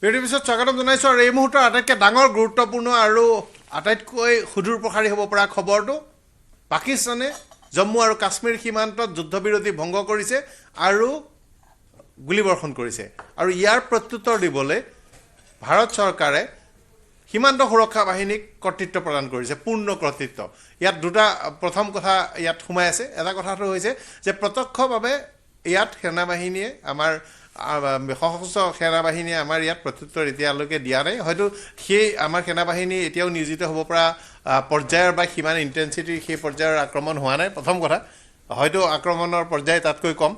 বিৰতিৰ পিছত স্বাগতম জনাইছোঁ আৰু এই মুহূৰ্তৰ আটাইতকৈ ডাঙৰ গুৰুত্বপূৰ্ণ আৰু আটাইতকৈ সুদূৰ প্ৰসাৰী হ'ব পৰা খবৰটো পাকিস্তানে জম্মু আৰু কাশ্মীৰ সীমান্তত যুদ্ধবিৰতি ভংগ কৰিছে আৰু গুলীবৰ্ষণ কৰিছে আৰু ইয়াৰ প্ৰত্যুত্তৰ দিবলৈ ভাৰত চৰকাৰে সীমান্ত সুৰক্ষা বাহিনীক কৰ্তৃত্ব প্ৰদান কৰিছে পূৰ্ণ কৰ্তৃত্ব ইয়াত দুটা প্ৰথম কথা ইয়াত সোমাই আছে এটা কথাটো হৈছে যে প্ৰত্যক্ষভাৱে ইয়াত সেনাবাহিনীয়ে আমাৰ সশস্ত্ৰ সেনাবাহিনীয়ে আমাৰ ইয়াত প্ৰত্যুত্তৰ এতিয়ালৈকে দিয়া নাই হয়তো সেই আমাৰ সেনাবাহিনী এতিয়াও নিয়োজিত হ'ব পৰা পৰ্যায়ৰ বা সিমান ইণ্টেনচিটিৰ সেই পৰ্যায়ৰ আক্ৰমণ হোৱা নাই প্ৰথম কথা হয়তো আক্ৰমণৰ পৰ্যায় তাতকৈ কম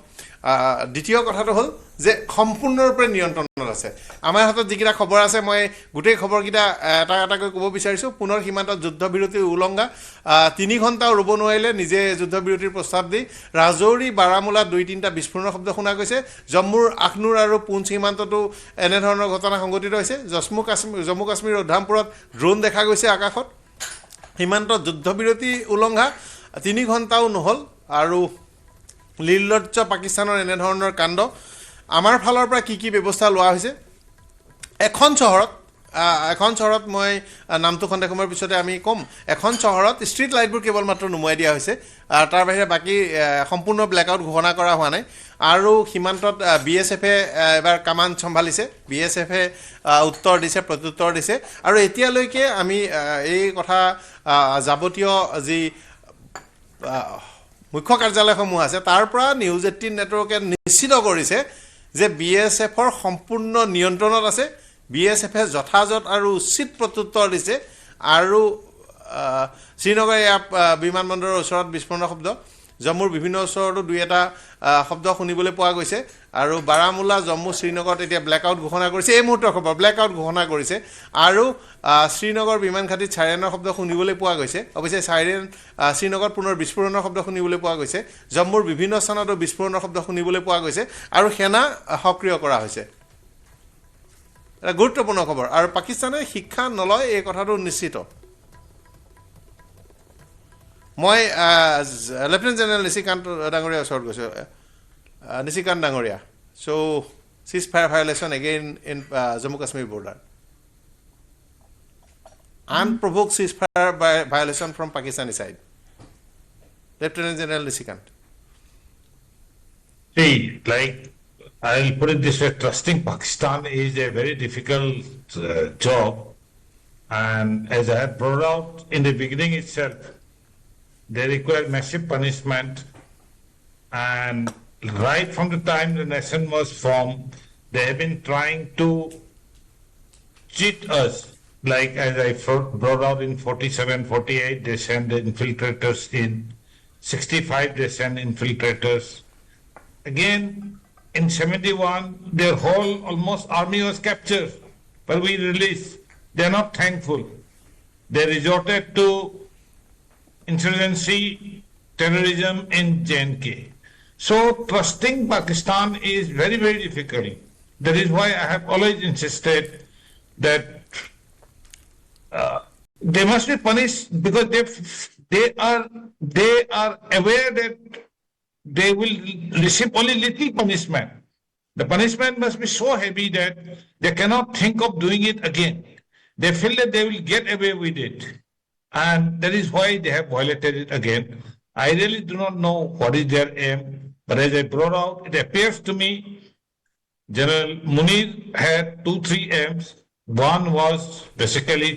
দ্বিতীয় কথাটো হ'ল যে সম্পূৰ্ণৰূপে নিয়ন্ত্ৰণত আছে আমাৰ হাতত যিকেইটা খবৰ আছে মই গোটেই খবৰকেইটা এটা এটাকৈ ক'ব বিচাৰিছোঁ পুনৰ সীমান্তত যুদ্ধবিৰতিৰ উলংঘা 3 ঘণ্টাও ৰ'ব নোৱাৰিলে নিজে যুদ্ধবিৰতিৰ প্ৰস্তাৱ দি ৰাজৌৰি বাৰামুলাত 2-3টা বিস্ফোৰণৰ শব্দ শুনা গৈছে জম্মুৰ আখনুৰ আৰু পুঞ্চ সীমান্ততো এনেধৰণৰ ঘটনা সংঘটিত হৈছে জম্মু কাশ্মীৰ উধামপুৰত ড্ৰোন দেখা গৈছে আকাশত সীমান্তত যুদ্ধবিৰতি উলংঘা 3 ঘণ্টাও নহ'ল আৰু নিৰ্লজ্জ পাকিস্তানৰ এনেধৰণৰ কাণ্ড আমাৰ ফালৰ পৰা কি ব্যৱস্থা লোৱা হৈছে এখন চহৰত মই নামটো খন্তেক সময়ৰ পিছতে আমি ক'ম এখন চহৰত ষ্ট্ৰীট লাইটবোৰ কেৱল মাত্ৰ নুমুৱাই দিয়া হৈছে তাৰ বাহিৰে বাকী সম্পূৰ্ণ ব্লেকআউট ঘোষণা কৰা হোৱা নাই আৰু সীমান্তত BSFে এবাৰ কামান চম্ভালিছে BSFে উত্তৰ দিছে প্ৰত্যুত্তৰ দিছে আৰু এতিয়ালৈকে আমি এই কথা যাৱতীয় যি মুখ্য কাৰ্যালয়সমূহ আছে তাৰ পৰা News18 নেটৱৰ্কে নিশ্চিত কৰিছে যে BSFৰ সম্পূৰ্ণ নিয়ন্ত্ৰণত আছে BSFে যথাযথ আৰু উচিত প্ৰত্যুত্তৰ দিছে আৰু শ্ৰীনগৰ বিমানবন্দৰৰ ওচৰত বিস্ফোৰণৰ শব্দ জম্মুৰ বিভিন্ন ওচৰতো দুই এটা শব্দ শুনিবলৈ পোৱা গৈছে আৰু বাৰামুলা জম্মু শ্ৰীনগৰত এতিয়া ব্লেকআউট ঘোষণা কৰিছে এই মুহূৰ্তৰ খবৰ ব্লেকআউট ঘোষণা কৰিছে আৰু শ্ৰীনগৰ বিমান ঘাটিত চাইৰেনৰ শব্দ শুনিবলৈ পোৱা গৈছে অৱশ্যে চাইৰেন শ্ৰীনগৰত পুনৰ বিস্ফোৰণৰ শব্দ শুনিবলৈ পোৱা গৈছে জম্মুৰ বিভিন্ন স্থানতো বিস্ফোৰণৰ শব্দ শুনিবলৈ পোৱা গৈছে আৰু সেনা সক্ৰিয় কৰা হৈছে এটা গুৰুত্বপূৰ্ণ খবৰ আৰু পাকিস্তানে শিক্ষা নলয় এই কথাটো নিশ্চিত মই লেফটেনেণ্ট জেনেৰেল নিশিকান্ত ডাঙৰীয়া ওচৰত গৈছোঁ নিশিকান্ত ডাঙৰীয়া চ' ceasefire violation again in Jammu Kashmir border unprovoked ceasefire violation from Pakistani side Lieutenant General Nisikant see like I'll put it this way trusting Pakistan is a very difficult job and as I had brought out in the beginning itself they require massive punishment and right from the time the nation was formed they have been trying to cheat us like as I brought out in 47-48 they sent the infiltrators in 65 they sent infiltrators again in 71 their whole almost army was captured but we released they are not thankful they resorted to insurgency, terrorism in J&K. So trusting Pakistan is very, very difficult. That is why I have always insisted that they must be punished because they are aware that they will receive only little punishment. The punishment must be so heavy that they cannot think of doing it again. They feel that they will get away with it. And that is why they have violated it again. I really do not know what is their aim, but as I brought out, it appears to me General Munir had 2-3 aims. One was basically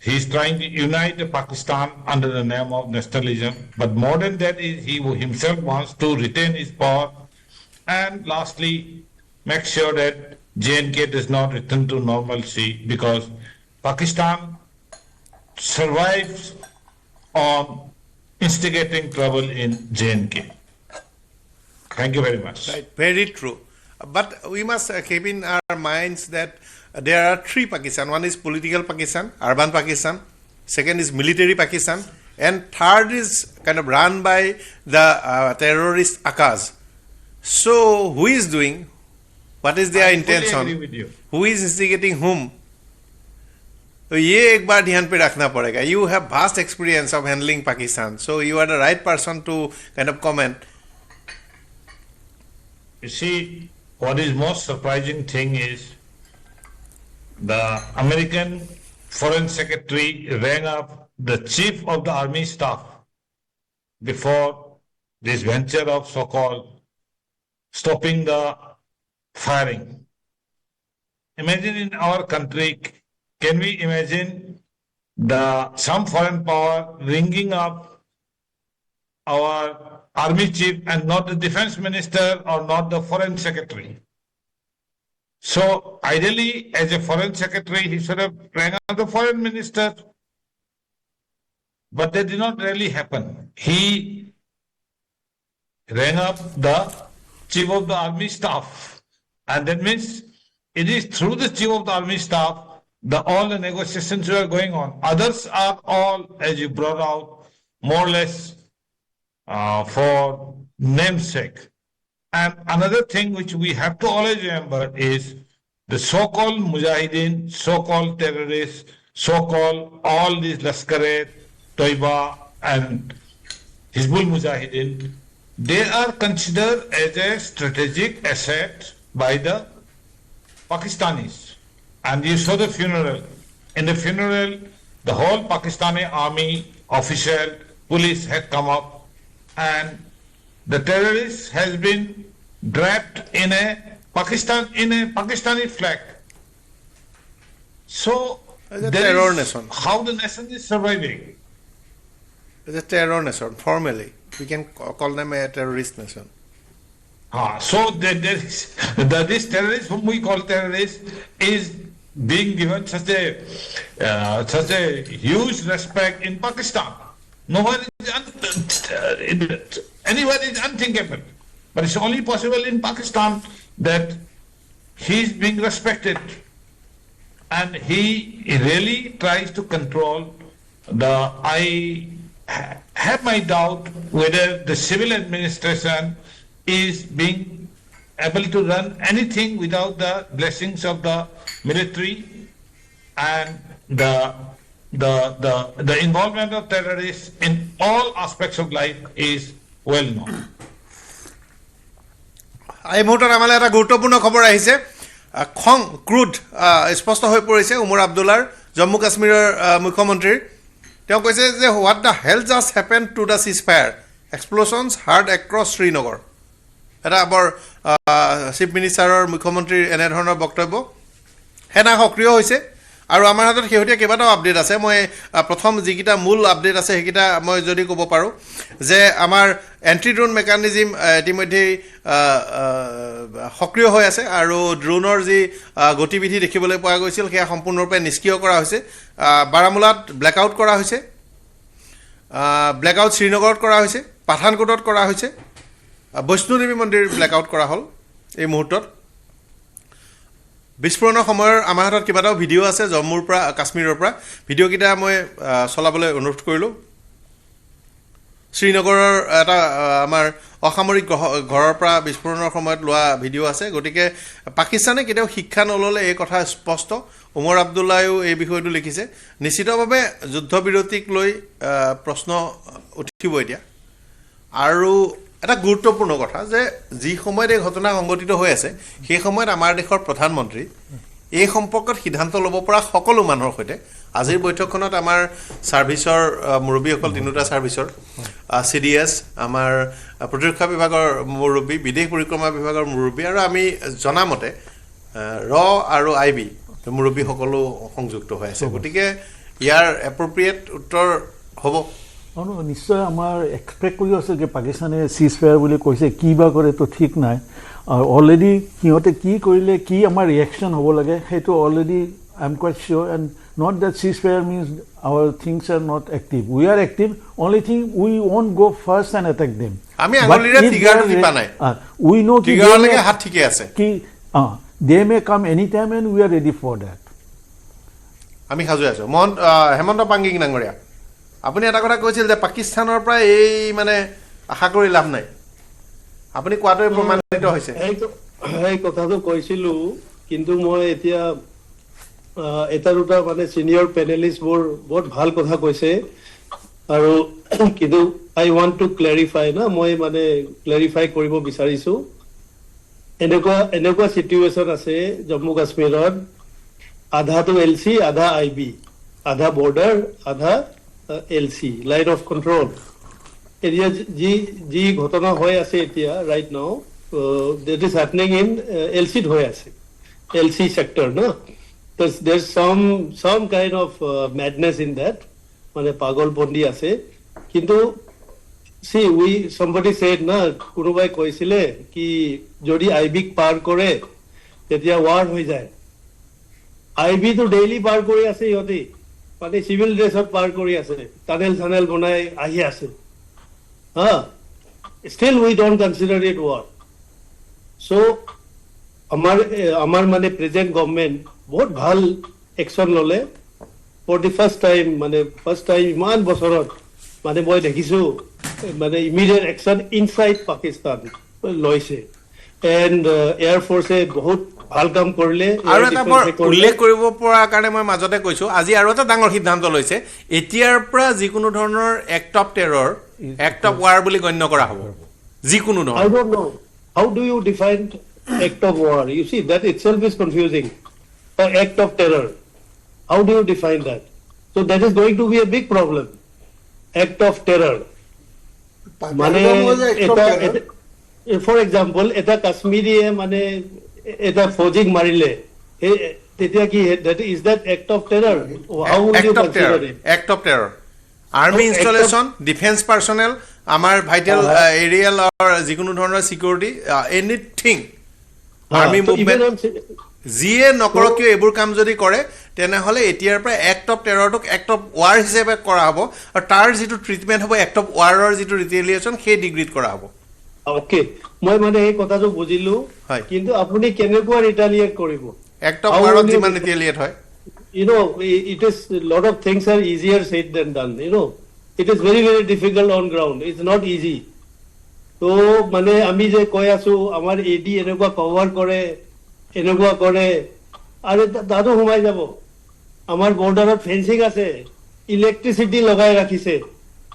he's trying to unite Pakistan under the name of nationalism, but more than that is he himself wants to retain his power and lastly make sure that J&K does not return to normalcy because Pakistan survives on instigating trouble in J&K. Thank you very much. Right, very true. But we must keep in our minds that there are 3 Pakistan. One is political Pakistan, urban Pakistan. Second is military Pakistan. And third is kind of run by the terrorist Akaz. So who is doing? What is their intention? Fully agree with you. Who is instigating whom? तो ये एक बार ध्यान पे रखना पड़ेगा you have vast experience of handling Pakistan so you are the right person to kind of comment you see what is most surprising thing is the American Foreign Secretary rang up the Chief of the Army Staff before this venture of so-called stopping the firing. Imagine in our country, can we imagine some foreign power ringing up our army chief and not the defense minister or not the foreign secretary? So ideally, as a foreign secretary, he should have rang up the foreign minister. But that did not really happen. He rang up the chief of the army staff. And that means it is through the chief of the army staff that all the negotiations were going on. Others are all, as you brought out, more or less for namesake. And another thing which we have to always remember is the so-called mujahideen, so-called terrorists, so-called all these Lashkar-e Toiba and Hizbul Mujahideen, they are considered as a strategic asset by the Pakistanis. And you saw the funeral. In the funeral, the whole Pakistani army, official, police had come up, and the terrorist has been draped in a Pakistani flag. So that is how the nation is surviving. It's a terror nation, formally. We can call them a terrorist nation. So this terrorist, whom we call terrorist, is being given such a huge respect in Pakistan. Nowhere anywhere is unthinkable. But it's only possible in Pakistan that he is being respected. And he really tries to control I have my doubt whether the civil administration is being able to run anything without the blessings of the military, and the involvement of terrorists in all aspects of life is well known. এই মুহূৰ্তত আমালৈ এটা গুৰুত্বপূৰ্ণ খবৰ আহিছে। খং ক্ৰোধ স্পষ্ট হৈ পৰিছে উমৰ আব্দুল্লাৰ, জম্মু কাশ্মীৰৰ মুখ্যমন্ত্ৰীৰ। তেওঁ কৈছে যে what the hell just happen to the ceasefire, explosions heard across Srinagar. এটা বৰ চিফ মিনিষ্টাৰৰ মুখ্যমন্ত্ৰীৰ এনেধৰণৰ বক্তব্য। সেনা সক্ৰিয় হৈছে আৰু আমাৰ হাতত শেহতীয়া কেইবাটাও আপডেট আছে। মই প্ৰথম যিকেইটা মূল আপডেট আছে সেইকেইটা মই যদি ক'ব পাৰোঁ যে আমাৰ এণ্টি ড্ৰোন মেকানিজিম ইতিমধ্যেই সক্ৰিয় হৈ আছে আৰু ড্ৰোনৰ যি গতিবিধি দেখিবলৈ পোৱা গৈছিল সেয়া সম্পূৰ্ণৰূপে নিষ্ক্ৰিয় কৰা হৈছে। বাৰামুলাত ব্লেকআউট কৰা হৈছে, ব্লেকআউট শ্ৰীনগৰত কৰা হৈছে, পাঠানকোটত কৰা হৈছে, বৈষ্ণোদেৱী মন্দিৰ ব্লেকআউট কৰা হ'ল। এই মুহূৰ্তত বিস্ফোৰণৰ সময়ৰ আমাৰ হাতত কেইবাটাও ভিডিঅ' আছে জম্মুৰ পৰা কাশ্মীৰৰ পৰা। ভিডিঅ'কেইটা মই চলাবলৈ অনুৰোধ কৰিলোঁ। শ্ৰীনগৰৰ এটা আমাৰ অসামৰিক ঘৰৰ পৰা বিস্ফোৰণৰ সময়ত লোৱা ভিডিঅ' আছে। গতিকে পাকিস্তানে কেতিয়াও শিক্ষা নল'লে এই কথা স্পষ্ট। উমৰ আব্দুল্লায়ো এই বিষয়টো লিখিছে। নিশ্চিতভাৱে যুদ্ধবিৰতিক লৈ প্ৰশ্ন উঠিব এতিয়া। আৰু এটা গুৰুত্বপূৰ্ণ কথা যে যি সময়ত এই ঘটনা সংঘটিত হৈ আছে সেই সময়ত আমাৰ দেশৰ প্ৰধানমন্ত্ৰী এই সম্পৰ্কত সিদ্ধান্ত ল'ব পৰা সকলো মানুহৰ সৈতে আজিৰ বৈঠকখনত আমাৰ ছাৰ্ভিচৰ মুৰব্বীসকল, তিনিওটা ছাৰ্ভিচৰ CDS, আমাৰ প্ৰতিৰক্ষা বিভাগৰ মুৰব্বী, বিদেশ পৰিক্ৰমা বিভাগৰ মুৰব্বী আৰু আমি জনামতে আৰু IB মুৰব্বীসকলো সংযুক্ত হৈ আছে। গতিকে ইয়াৰ এপ্ৰপ্ৰিয়েট উত্তৰ হ'ব। নিশ্চয় আমাৰ এক্সপেক্ট কৰি আছে যে পাকিস্তানে চিজফায়াৰ বুলি কৈছে, কি বা কৰে তো ঠিক নাই। আৰু অলৰেডি সিহঁতে কি কৰিলে, কি আমাৰ ৰিয়েকশ্যন হ'ব লাগে সেইটো already I am quite sure. And not that ceasefire means our things are not active, we are active, only thing we want go' first and attack them. আমি আঙুলিৰে টিগাৰটো টিপা নাই, উই ন' টিগাৰলৈকে হাত ঠিকে আছে কি they may come any time and we are ready for that. আমি সাজু আছোঁ। হেমন্ত পাংগিং ডাঙৰীয়া, আপুনি এটা কথা কৈছিল যে পাকিস্তানৰ পৰা এই মানে আশা কৰি লাভ নাই, আপুনি কোৱাটোৱে প্ৰমাণিত হৈছে। এই কথাটো কৈছিলোঁ, কিন্তু মই এতিয়া এটা দুটা মানে চিনিয়ৰ পেনেলিষ্টবোৰ বহুত ভাল কথা কৈছে আৰু কিন্তু আই ৱান্ট টু ক্লেৰিফাই মই মানে ক্লেৰিফাই কৰিব বিচাৰিছোঁ। এনেকুৱা চিটুৱেশ্যন আছে জম্মু কাশ্মীৰত, आधा तो LC, आधा IB, आधा border, आधा LC, line of control. Area जी घटना होय আছে এতিয়া right now, that is happening in LC होय আছে, LC sector, no? There's some kind of madness in that, মানে পাগলপন্থী আছে, কিন্তু see somebody said না কোনোবাই কৈছিলে কি যদি IB পাৰ কৰে তেতিয়া war হৈ যায়. IB তো ডেইলি পাৰ কৰি আছে ইহঁতে, মানে চিভিল ড্ৰেছত পাৰ কৰি আছে, টানেল বনাই আহি আছে. Still we don't consider it war. So আমাৰ মানে প্ৰেজেন্ট গভৰ্নমেন্ট বহুত ভাল একশন ললে for the first time ইমান বছৰত মানে মই দেখিছো মানে ইমিডিয়েট একশন ইনসাইড পাকিস্তান লৈছে, and এয়াৰ ফোৰ্সে বহুত ভাল কাম কৰিলে. আৰু এটা উল্লেখ কৰিব পৰা কাৰণে মই মাজতে কৈছো আজি আৰু এটা ডাঙৰ সিদ্ধান্ত লৈছে, এতিয়াৰ পৰা যিকোনো ধৰণৰ act of terror, act of war বুলি গণ্য কৰা হ'ব যিকোনো ধৰণৰ. I don't know how do you define act of war. You see that itself is confusing. Act of terror, how do you define that? So that is going to be a big problem. Act of terror মানে for example এটা কাশ্মীৰীয়ে মানে এটা ফৌজিক মাৰিলে তেতিয়া কি is that act of terror? How would you consider it? Act of terror, army installation, defense personnel, আমাৰ vital aerial or যিকোনো ধৰণৰ সিকিউৰিটি, এনিথিং আৰ্মি মুভমেন্ট যিয়ে নকৰক কিয় এইবোৰ কাম যদি কৰে তেনেহলে এতিয়াৰ পৰা এক্ট অফ টেৰৰটোক এক্ট অফ ৱাৰ হিচাপে কৰা হ'ব, আৰু তাৰ যিটো ট্ৰিটমেন্ট হ'ব এক্ট অফ ৱাৰৰ যিটো ৰিটেলিয়েশ্যন সেই ডিগ্ৰীত কৰা হ'ব. ওকে, মই মানে এই কথাটো বুজিলো, কিন্তু আপুনি কেনেকুৱা ৰিটেলিয়েট কৰিব? এক্ট অফ ৱাৰত যিমান ৰিটেলিয়েট হয়, you know, it is lot of things are easier said than done, you know. It is very difficult on ground. It's not easy. তো মানে আমি যে কৈ আছো আমাৰ এডি এনেকুৱা কভাৰ কৰে এনেকুৱা কৰে, আৰু তাতো সোমাই যাব. আমাৰ বৰ্ডাৰত ফেন্সিং আছে, ইলেক্ট্ৰিচিটি লগাই ৰাখিছে,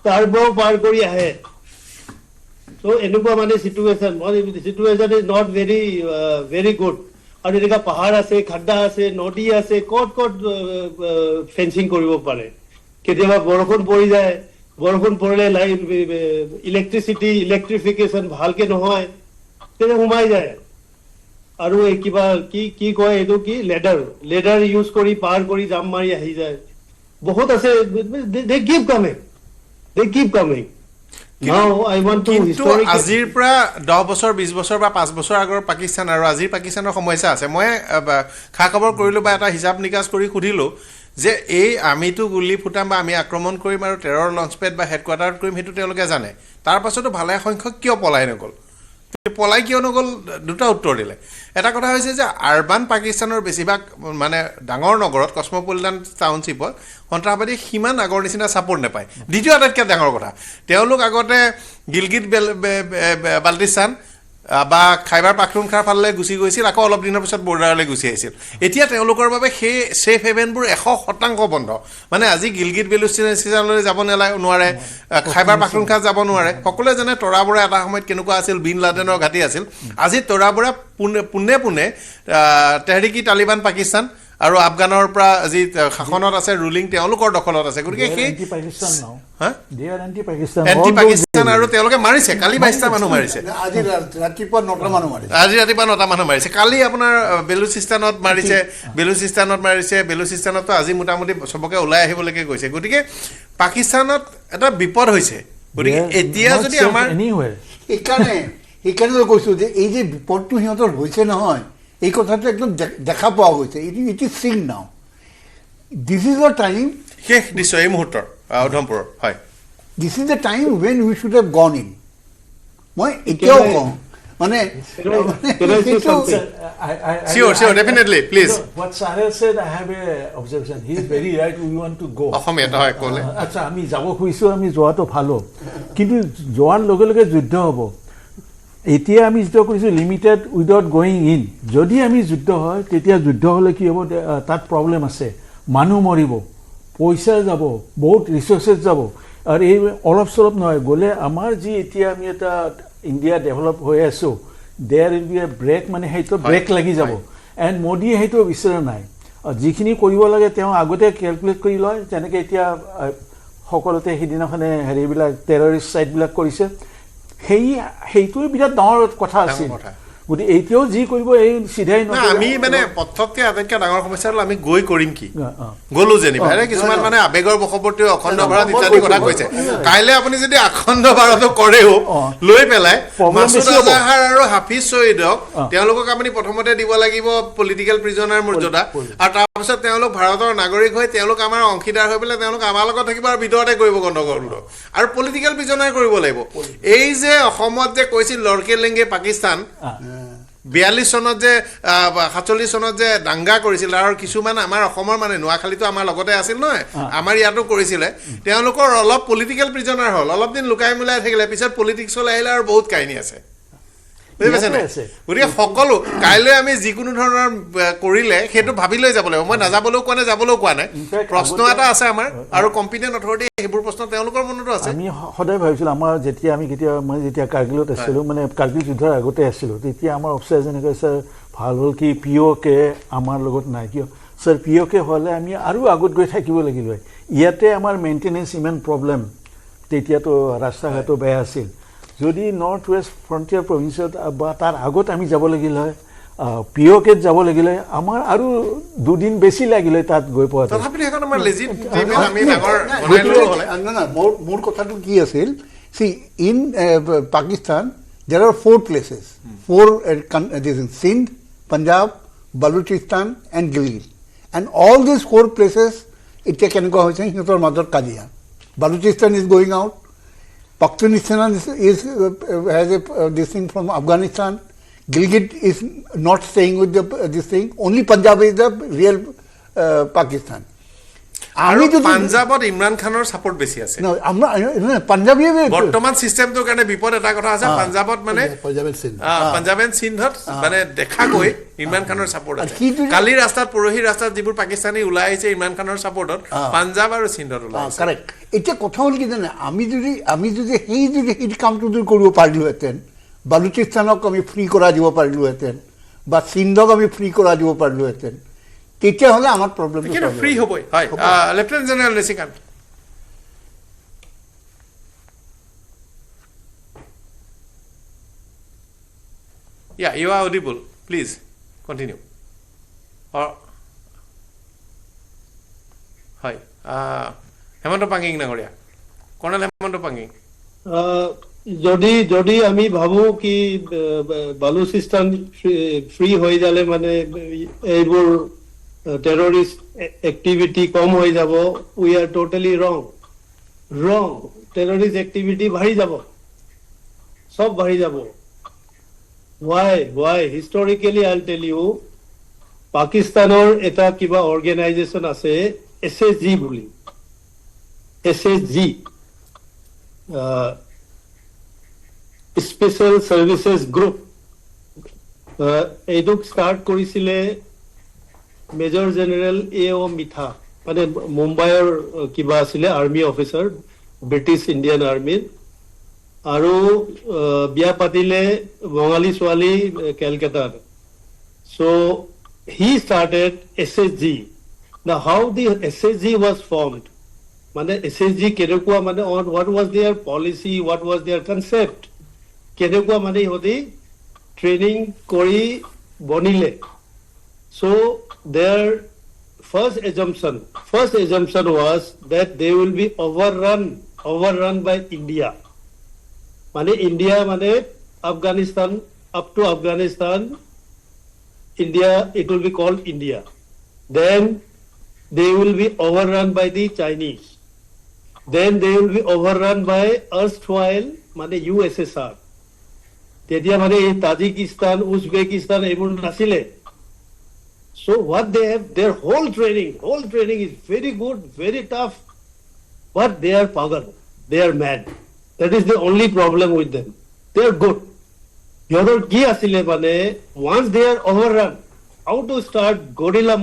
তাৰ পৰাও পাৰ কৰি আহে. তো এনেকুৱা মানে situation is not very good. আৰু এনেকুৱা পাহাৰ আছে, খাড্ডা আছে, নদী আছে, ক'ত ফেন্সিং কৰিব পাৰে. কেতিয়াবা বৰষুণ পৰি যায়, বৰষুণ পৰিলে লাইন ইলেক্ট্ৰিফিকেশ্যন ভালকে নহয়, তেতিয়া সোমাই যায়. আৰু এই কিবা কি কয় এইটো কি লেডাৰ ইউজ কৰি পাৰ কৰি জাম মাৰি আহি যায়. বহুত আছে, they keep coming. Now I want to historically আজিৰ পৰা 10 বছৰ 20 বছৰ বা 5 বছৰ আগৰ পাকিস্তান আৰু আজিৰ পাকিস্তানৰ সমস্যা আছে. মই খা খবৰ কৰিলো বা এটা হিচাপ নিকাচ কৰি সুধিলো যে এই আমিতো গুলি ফুটাম বা আমি আক্ৰমণ কৰিম আৰু টেৰৰ লঞ্চপেড বা হেডকোৱাৰ্টাৰত কৰিম সেইটো তেওঁলোকে জানে, তাৰ পাছতো ভালে সংখ্যক কিয় পলাই নগ'ল? পলাই কিয় নগ'ল? দুটা উত্তৰ দিলে. এটা কথা হৈছে যে আৰবান পাকিস্তানৰ বেছিভাগ মানে ডাঙৰ নগৰত কসমপলিটান টাউনশ্বিপত সন্ত্ৰাসবাদী সিমান আগৰ নিচিনা ছাপৰ্ট নাপায়. দ্বিতীয় আটাইতকৈ ডাঙৰ কথা, তেওঁলোক আগতে গিলগিট বাল্টিস্তান বা খাইবাৰ পাখটুনখাৰ ফালে গুচি গৈছিল, আকৌ অলপ দিনৰ পিছত বৰ্ডাৰলৈ গুচি আহিছিল. এতিয়া তেওঁলোকৰ বাবে সেই ছেফ হেভেনবোৰ 100% বন্ধ. মানে আজি গিলগিট বেলুচিস্তানলৈ যাব নোৱাৰে, খাইবাৰ পাখটুনখা যাব নোৱাৰে. সকলোৱে জানে তৰাবৰা এটা সময়ত কেনেকুৱা আছিল, বিন লাডেনৰ ঘাটি আছিল. আজি তৰাবৰা পোনে তেহৰিকি তালিবান পাকিস্তান আৰু আফগানৰ পৰা যি শাসনত আছে ৰুলিং তেওঁলোকৰ দখলত আছে. গতিকে সেই এণ্টি পাকিস্তান আৰু তেওঁলোকে মাৰিছে. কালি 22টা মানুহ মাৰিছে, আজি ৰাতিপুৱা 9টা মানুহ মাৰিছে. কালি আপোনাৰ বেলুচিস্তানত মাৰিছে. বেলুচিস্তানতো আজি মোটামুটি চবকে ওলাই আহিবলৈকে গৈছে. গতিকে পাকিস্তানত এটা বিপদ হৈছে. গতিকে এতিয়া যদি আমাৰ সেইকাৰণে কৈছো যে এই যে বিপদটো সিহঁতৰ হৈছে নহয়, এই কথাটো একদম দেখা পোৱা গৈছে. ইট ইজ সিং নাও. দিছ ইজ দ্য টাইম, শেষ দৃশ্য এই মুহূৰ্তৰ উধমপুৰৰ. হয়, this is the time when we should have গন ইন. মই এতিয়াও কওঁ মানে sure definitely please. What Sahel said, I have a observation. He is very right. We want to go. অসমীয়াত হয় ক'লে আচ্ছা আমি যাব খুজিছোঁ, আমি যোৱাটো ভালো, কিন্তু যোৱাৰ লগে লগে যুদ্ধ হ'ব. এতিয়া আমি যুদ্ধ কৰিছোঁ লিমিটেড উইদাউট গোয়িং ইন. যদি আমি যুদ্ধ হয় তেতিয়া যুদ্ধ হ'লে কি হ'ব, তাত প্ৰব্লেম আছে, মানুহ মৰিব, পইচা যাব, বহুত ৰিচোৰ্চেছ যাব. আৰু এই অলপ চলপ নহয়, গ'লে আমাৰ যি এতিয়া আমি এটা ইণ্ডিয়া ডেভেলপ হৈ আছোঁ, there will be a break, মানে সেইটো ব্ৰেক লাগি যাব. এণ্ড মোদীয়ে সেইটো বিচৰা নাই. যিখিনি কৰিব লাগে তেওঁ আগতে কেলকুলেট কৰি লয় যেনেকৈ এতিয়া সকলোতে সেইদিনাখনে হেৰিবিলাক টেৰৰিষ্ট চাইটবিলাক কৰিছে সেইটোৱে বিৰাট ডাঙৰ কথা আছিল গতিকে এতিয়াও যি কৰিব এই চিধাই নহয় আমি মানে পথতকৈ আটাইতকৈ ডাঙৰ সমস্যা হ'ল আমি গৈ কৰিম কি গ'লো যেনিবা কিছুমান মানে আৱেগৰ বশৱৰ্তী অখণ্ড ভাৰত ইত্যাদি কথা কৈছে কাইলৈ আপুনি যদি অখণ্ড ভাৰতো কৰেও লৈ পেলাই মাছুদ আজহাৰ আৰু হাফিজ ছয়ীদক তেওঁলোকক আপুনি প্ৰথমতে দিব লাগিব পলিটিকেল প্ৰিজনাৰ মৰ্যাদা আৰু তাৰপিছত তেওঁলোক ভাৰতৰ নাগৰিক হৈ তেওঁলোক আমাৰ অংশীদাৰ হৈ পেলাই তেওঁলোক আমাৰ লগত থাকিব আৰু ভিতৰতে কৰিব গণ্ডগোলটো আৰু পলিটিকেল প্ৰিজনাৰ কৰিব লাগিব এই যে অসমত যে কৈছিল লৰকে লেংগে পাকিস্তান 42 চনত যে 47 চনত যে দাংগা কৰিছিল আৰু কিছুমান আমাৰ অসমৰ মানে নোৱাখালীটো আমাৰ লগতে আছিল নহয় আমাৰ ইয়াতো কৰিছিলে তেওঁলোকৰ অলপ পলিটিকেল প্ৰিজনাৰ হ'ল অলপ দিন লুকাই মুলাই থাকিলে পিছত পলিটিক্সলৈ আহিলে আৰু বহুত কাহিনী আছে গতিকে সকলো কাইলৈ আমি যিকোনো ধৰণৰ কৰিলে সেইটো ভাবি লৈ যাব লাগিব মই নাযাবলৈও কোৱা নাই যাবলৈও কোৱা নাই প্ৰশ্ন এটা আছে আমাৰ আৰু কম্পিটেণ্ট অথৰিটি সেইবোৰ প্ৰশ্ন তেওঁলোকৰ মনতো আছে আমি সদায় ভাবিছিলোঁ আমাৰ যেতিয়া আমি মই যেতিয়া কাৰ্গিলত আছিলোঁ মানে কাৰ্গিল যুদ্ধৰ আগতে আছিলোঁ তেতিয়া আমাৰ অফিচাৰ যেনেকৈ ছাৰ ভাল হ'ল কি পিঅ'কে আমাৰ লগত নাই কিয় ছাৰ পিঅ'কে হ'লে আমি আৰু আগত গৈ থাকিব লাগিল হয় ইয়াতে আমাৰ মেইনটেনেঞ্চ ইমান প্ৰব্লেম তেতিয়াতো ৰাস্তা ঘাটো বেয়া আছিল যদি নৰ্থ ৱেষ্ট ফ্ৰণ্টিয়াৰ প্ৰভিন্সত বা তাৰ আগত আমি যাব লাগিল হয় পিঅ'কেত যাব লাগিলে আমাৰ আৰু দুদিন বেছি লাগিলে তাত গৈ পোৱা মোৰ কথাটো কি আছিল সি ইন পাকিস্তান দেৰ R 4 places 4 Sindh Punjab Balochistan and Gilgit and all this 4 places এতিয়া কেনেকুৱা হৈছে সিহঁতৰ মাজত কাজিয়া Balochistan is going out Pakistan has this thing from Afghanistan. Gilgit is not staying with this thing. Only Punjab is the real Pakistan. আৰু পাঞ্জাবত ইমৰান খানৰ সাপোৰ্ট বেছি আছে পাঞ্জাবী বৰ্তমান সিস্টেমটোৰ কাৰণে বিপদ এটা কথা আছে পাঞ্জাবত মানে পাঞ্জাব এণ্ড সিন্ধত মানে দেখা গৈ ইমৰান খানৰ সাপোৰ্ট আছে কালি ৰাস্তাত পৰহি ৰাস্তাত যিবোৰ পাকিস্তানী ওলাই আহিছে ইমৰান খানৰ সাপোৰ্টত পাঞ্জাব আৰু সিন্ধত ওলাই আহিছে কাৰেক্ট এতিয়া কথা হ'ল কি জানে আমি যদি সেই কামটো যদি কৰিব পাৰিলোহেঁতেন বালুচিস্তানক আমি ফ্ৰী কৰা দিব পাৰিলোহেঁতেন বা সিন্ধক আমি ফ্ৰী কৰা দিব পাৰিলোহেঁতেন তেতিয়াহ'লে আমাৰ প্ৰব্লেম ফ্ৰী হ'বই হয় lieutenant general Nishikant Yeah, you are audible. Please continue. Or hi, Hemanto Panging Nagoria. Colonel Hemanto Panging. যদি আমি ভাবো কি বালুচিস্তান ফ্ৰী হৈ যালে মানে এইবোৰ টেৰৰিষ্ট এক্টিভিটি কম হৈ যাব উই আৰ টোটালি ৰং টেৰৰিষ্ট এক্টিভিটি বাঢ়ি যাব সব বাঢ়ি যাব why historically I'll tell you পাকিস্তানৰ এটা কিবা অৰ্গেনাইজেশ্যন আছে SSG বুলি SSG স্পেশাল সাৰ্ভিসেস গ্ৰুপ এইটো স্টাৰ্ট কৰিছিলে মেজৰ জেনেৰেল A.O. মিঠা মানে মুম্বাইৰ কিবা আছিলে আৰ্মি অফিচাৰ ব্ৰিটিছ ইণ্ডিয়ান আৰ্মিৰ আৰু বিয়া পাতিলে বঙালী ছোৱালী কেলকাতাৰ so he started SSG now how the SSG was formed মানে SSG কেনেকুৱা মানে what was their policy what was their concept কেনেকুৱা মানে ইহঁতি ট্ৰেইনিং কৰি বনিলে so their first assumption was that they will be overrun by India মানে India মানে Afghanistan up to Afghanistan India it will be called India then they will be overrun by the Chinese then they will be overrun by erstwhile মানে USSR তেতিয়া মানে Tajikistan Uzbekistan এইবোৰ নাছিলে so what they have their whole training is very good very tough but they are pagal they are mad that is the only problem with them they are good your ki asile bane once they are overrun how to start guerrilla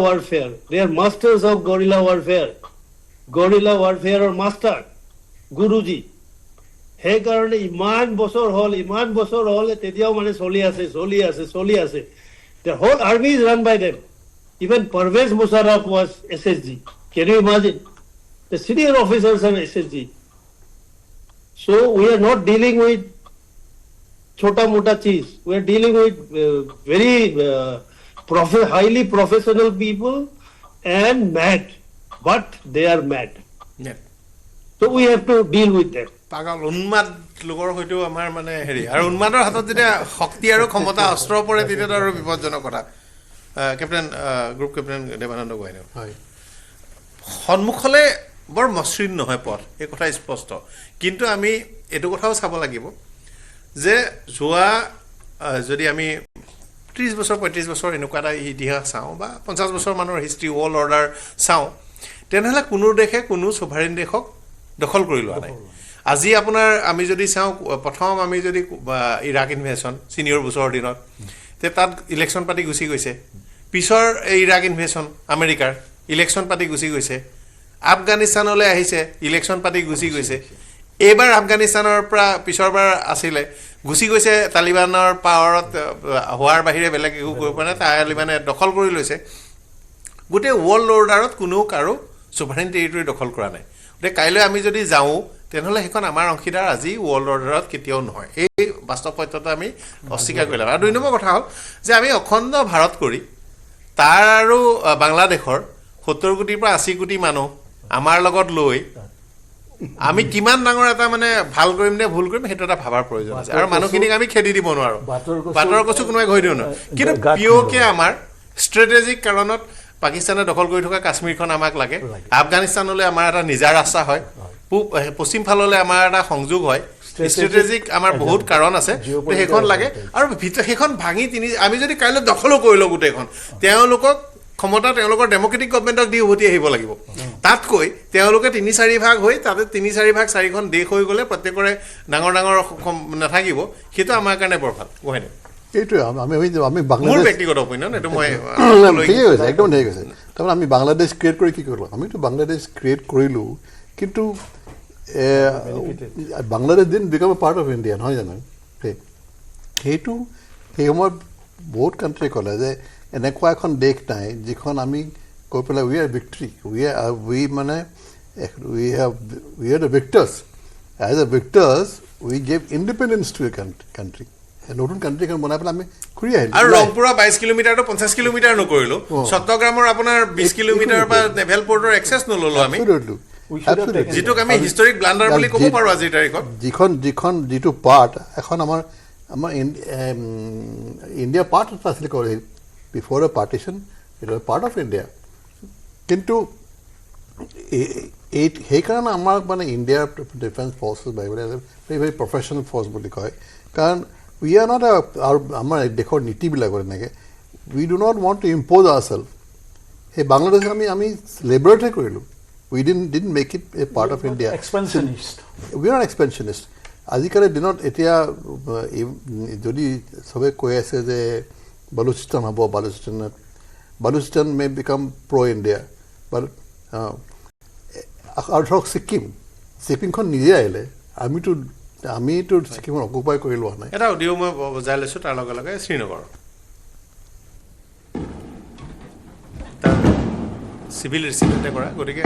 warfare they are masters of guerrilla warfare or master guruji he karone iman bosor hol tetiao mane choli ase The whole army is run by them. Even Parvez Musharraf was SSG. Can you imagine? The senior officers are SSG. So we are not dealing with chota mota cheese. We are dealing with very highly professional people and mad. But they are mad. So we have to deal with them. পাগল উন্মাদ লোকৰ হয়তো আমাৰ মানে হেৰি আৰু উন্মাদৰ হাতত যেতিয়া শক্তি আৰু ক্ষমতা অস্ত্ৰ পৰে তেতিয়া আৰু বিপদজনক কথা captain group captain Devanand Gohain হয় সন্মুখলে বৰ মসৃণ নহয় পথ এই কথা স্পষ্ট কিন্তু আমি এইটো কথাও চাব লাগিব যে যোৱা যদি আমি 30 বছৰ 35 বছৰ এনেকুৱা এটা ইতিহাস চাওঁ বা 50 বছৰ মানৰ হিষ্ট্ৰী ৱৰ্ল্ড অৰ্ডাৰ চাওঁ তেনেহ'লে কোনো দেশে কোনো সোভাৰেইন দেশক দখল কৰি লোৱা নাই আজি আপোনাৰ আমি যদি চাওঁ প্ৰথম আমি যদি ইৰাক ইনভেশন সিনিয়ৰ বুছৰ দিনত তে তাত ইলেকশ্যন পাতি গুচি গৈছে পিছৰ ইৰাক ইনভেশন আমেৰিকাৰ ইলেকশ্যন পাতি গুচি গৈছে আফগানিস্তানলৈ আহিছে ইলেকশ্যন পাতি গুচি গৈছে এবাৰ আফগানিস্তানৰ পৰা পিছৰবাৰ আছিলে গুচি গৈছে তালিবানৰ পাৱাৰত হোৱাৰ বাহিৰে বেলেগ একো কৰিব পৰা নাই তালিবানে দখল কৰি লৈছে গোটেই ৱৰ্ল্ড অৰ্ডাৰত কোনো কাৰো সোভাৰেইন টেৰিটৰি দখল কৰা নাই গতিকে কাইলৈ আমি যদি যাওঁ তেনেহ'লে সেইখন আমাৰ অংশীদাৰ আজি ৱৰ্ল্ড অৰ্ডাৰত কেতিয়াও নহয় এই বাস্তৱ সত্যতা আমি অস্বীকাৰ কৰিলাম আৰু 2 নম্বৰ কথা হ'ল যে আমি অখণ্ড ভাৰত কৰি তাৰ আৰু বাংলাদেশৰ 70 কোটিৰ পৰা 80 কোটি মানুহ আমাৰ লগত লৈ আমি কিমান ডাঙৰ এটা মানে ভাল কৰিম নে ভুল কৰিম সেইটো এটা ভাবাৰ প্ৰয়োজন আছে আৰু মানুহখিনিক আমি খেদি দিব নোৱাৰো বাটৰ কচু কোনোবাই ঘৈ দিও নহয় কিন্তু পিঅ'কে আমাৰ ষ্ট্ৰেটেজিক কাৰণত পাকিস্তানে দখল কৰি থকা কাশ্মীৰখন আমাক লাগে আফগানিস্তানলৈ আমাৰ এটা নিজা ৰাস্তা হয় পশ্চিম ফাললৈ আমাৰ এটা সংযোগ হয় ষ্ট্ৰেটেজিক আমাৰ বহুত কাৰণ আছে সেইখন লাগে আৰু সেইখন ভাঙি আমি যদি কাইলৈ দখলো কৰিলো গোটেইখন তেওঁলোকক ক্ষমতা তেওঁলোকৰ ডেমক্ৰেটিক গভৰ্ণমেণ্টক দি উভতি আহিব লাগিব তাতকৈ তেওঁলোকে 3-4 ভাগ হৈ তাতে 3-4 ভাগ 4খন দেশ হৈ গ'লে প্ৰত্যেকৰে ডাঙৰ ডাঙৰ নাথাকিব সেইটো আমাৰ কাৰণে বৰ ভাল গোহাঁই এইটোৱে আমি মোৰ বাংলাদেশ ব্যক্তিগত অপিনিয়ন এইটো মই ঠিকেই কৈছে একদম ঠিক কৈছে তাৰমানে আমি বাংলাদেশ ক্ৰিয়েট কৰি কি কৰিলোঁ আমিতো বাংলাদেশ ক্ৰিয়েট কৰিলোঁ কিন্তু Bangladesh didn't become a part of India নহয় জানো সেইটো সেই সময়ত বহুত কাণ্ট্ৰি ক'লে যে এনেকুৱা এখন দেশ নাই যিখন আমি কৈ পেলাই উই আৰ ভিক্টৰী উই মানে we are the victors as a victors we gave independence to a country নতুন কাণ্ট্ৰিখন বনাই পেলাই আমি ঘূৰি আহিলোঁ আৰু ৰংপুৰা 22 কিলোমিটাৰটো 50 কিলোমিটাৰ নকৰিলো চট্টগ্ৰামৰ আপোনাৰ 20 কিলোমিটাৰ বা নেভেল পৰ্টৰ এক্সেছ নললো আমি যিটোক আমি হিষ্টৰিক ব্লাণ্ডাৰ বুলি ক'ব পাৰোঁ আজিৰ তাৰিখত যিটো পাৰ্ট এখন আমাৰ ইণ্ডিয়া পাৰ্ট এটা আছিলে কৰে before A partition it was part of India কিন্তু সেইকাৰণে আমাক মানে ইণ্ডিয়াৰ defence forces very very professional force বুলি কয় কাৰণ উই আৰ নট আৰু আমাৰ দেশৰ নীতিবিলাকৰ এনেকৈ we do not want to impose our self সেই বাংলাদেশক আমি লেবৰেটৰি কৰিলোঁ we didn't make it a part of India we are not expansionist আজিকালিৰ দিনত এতিয়া যদি চবে কৈ আছে যে বালুচিস্তান হ'ব বালুচিস্তান মে বিকাম প্ৰ' ইণ্ডিয়া আৰু ধৰক ছিকিমখন নিজে আহিলে আমিতো ছিকিমত অকুপাই কৰি লোৱা নাই এটা অডিঅ' মই বজাই লৈছোঁ তাৰ লগে লগে শ্ৰীনগৰ চিভিল ৰিচিভেণ্টে কৰা গতিকে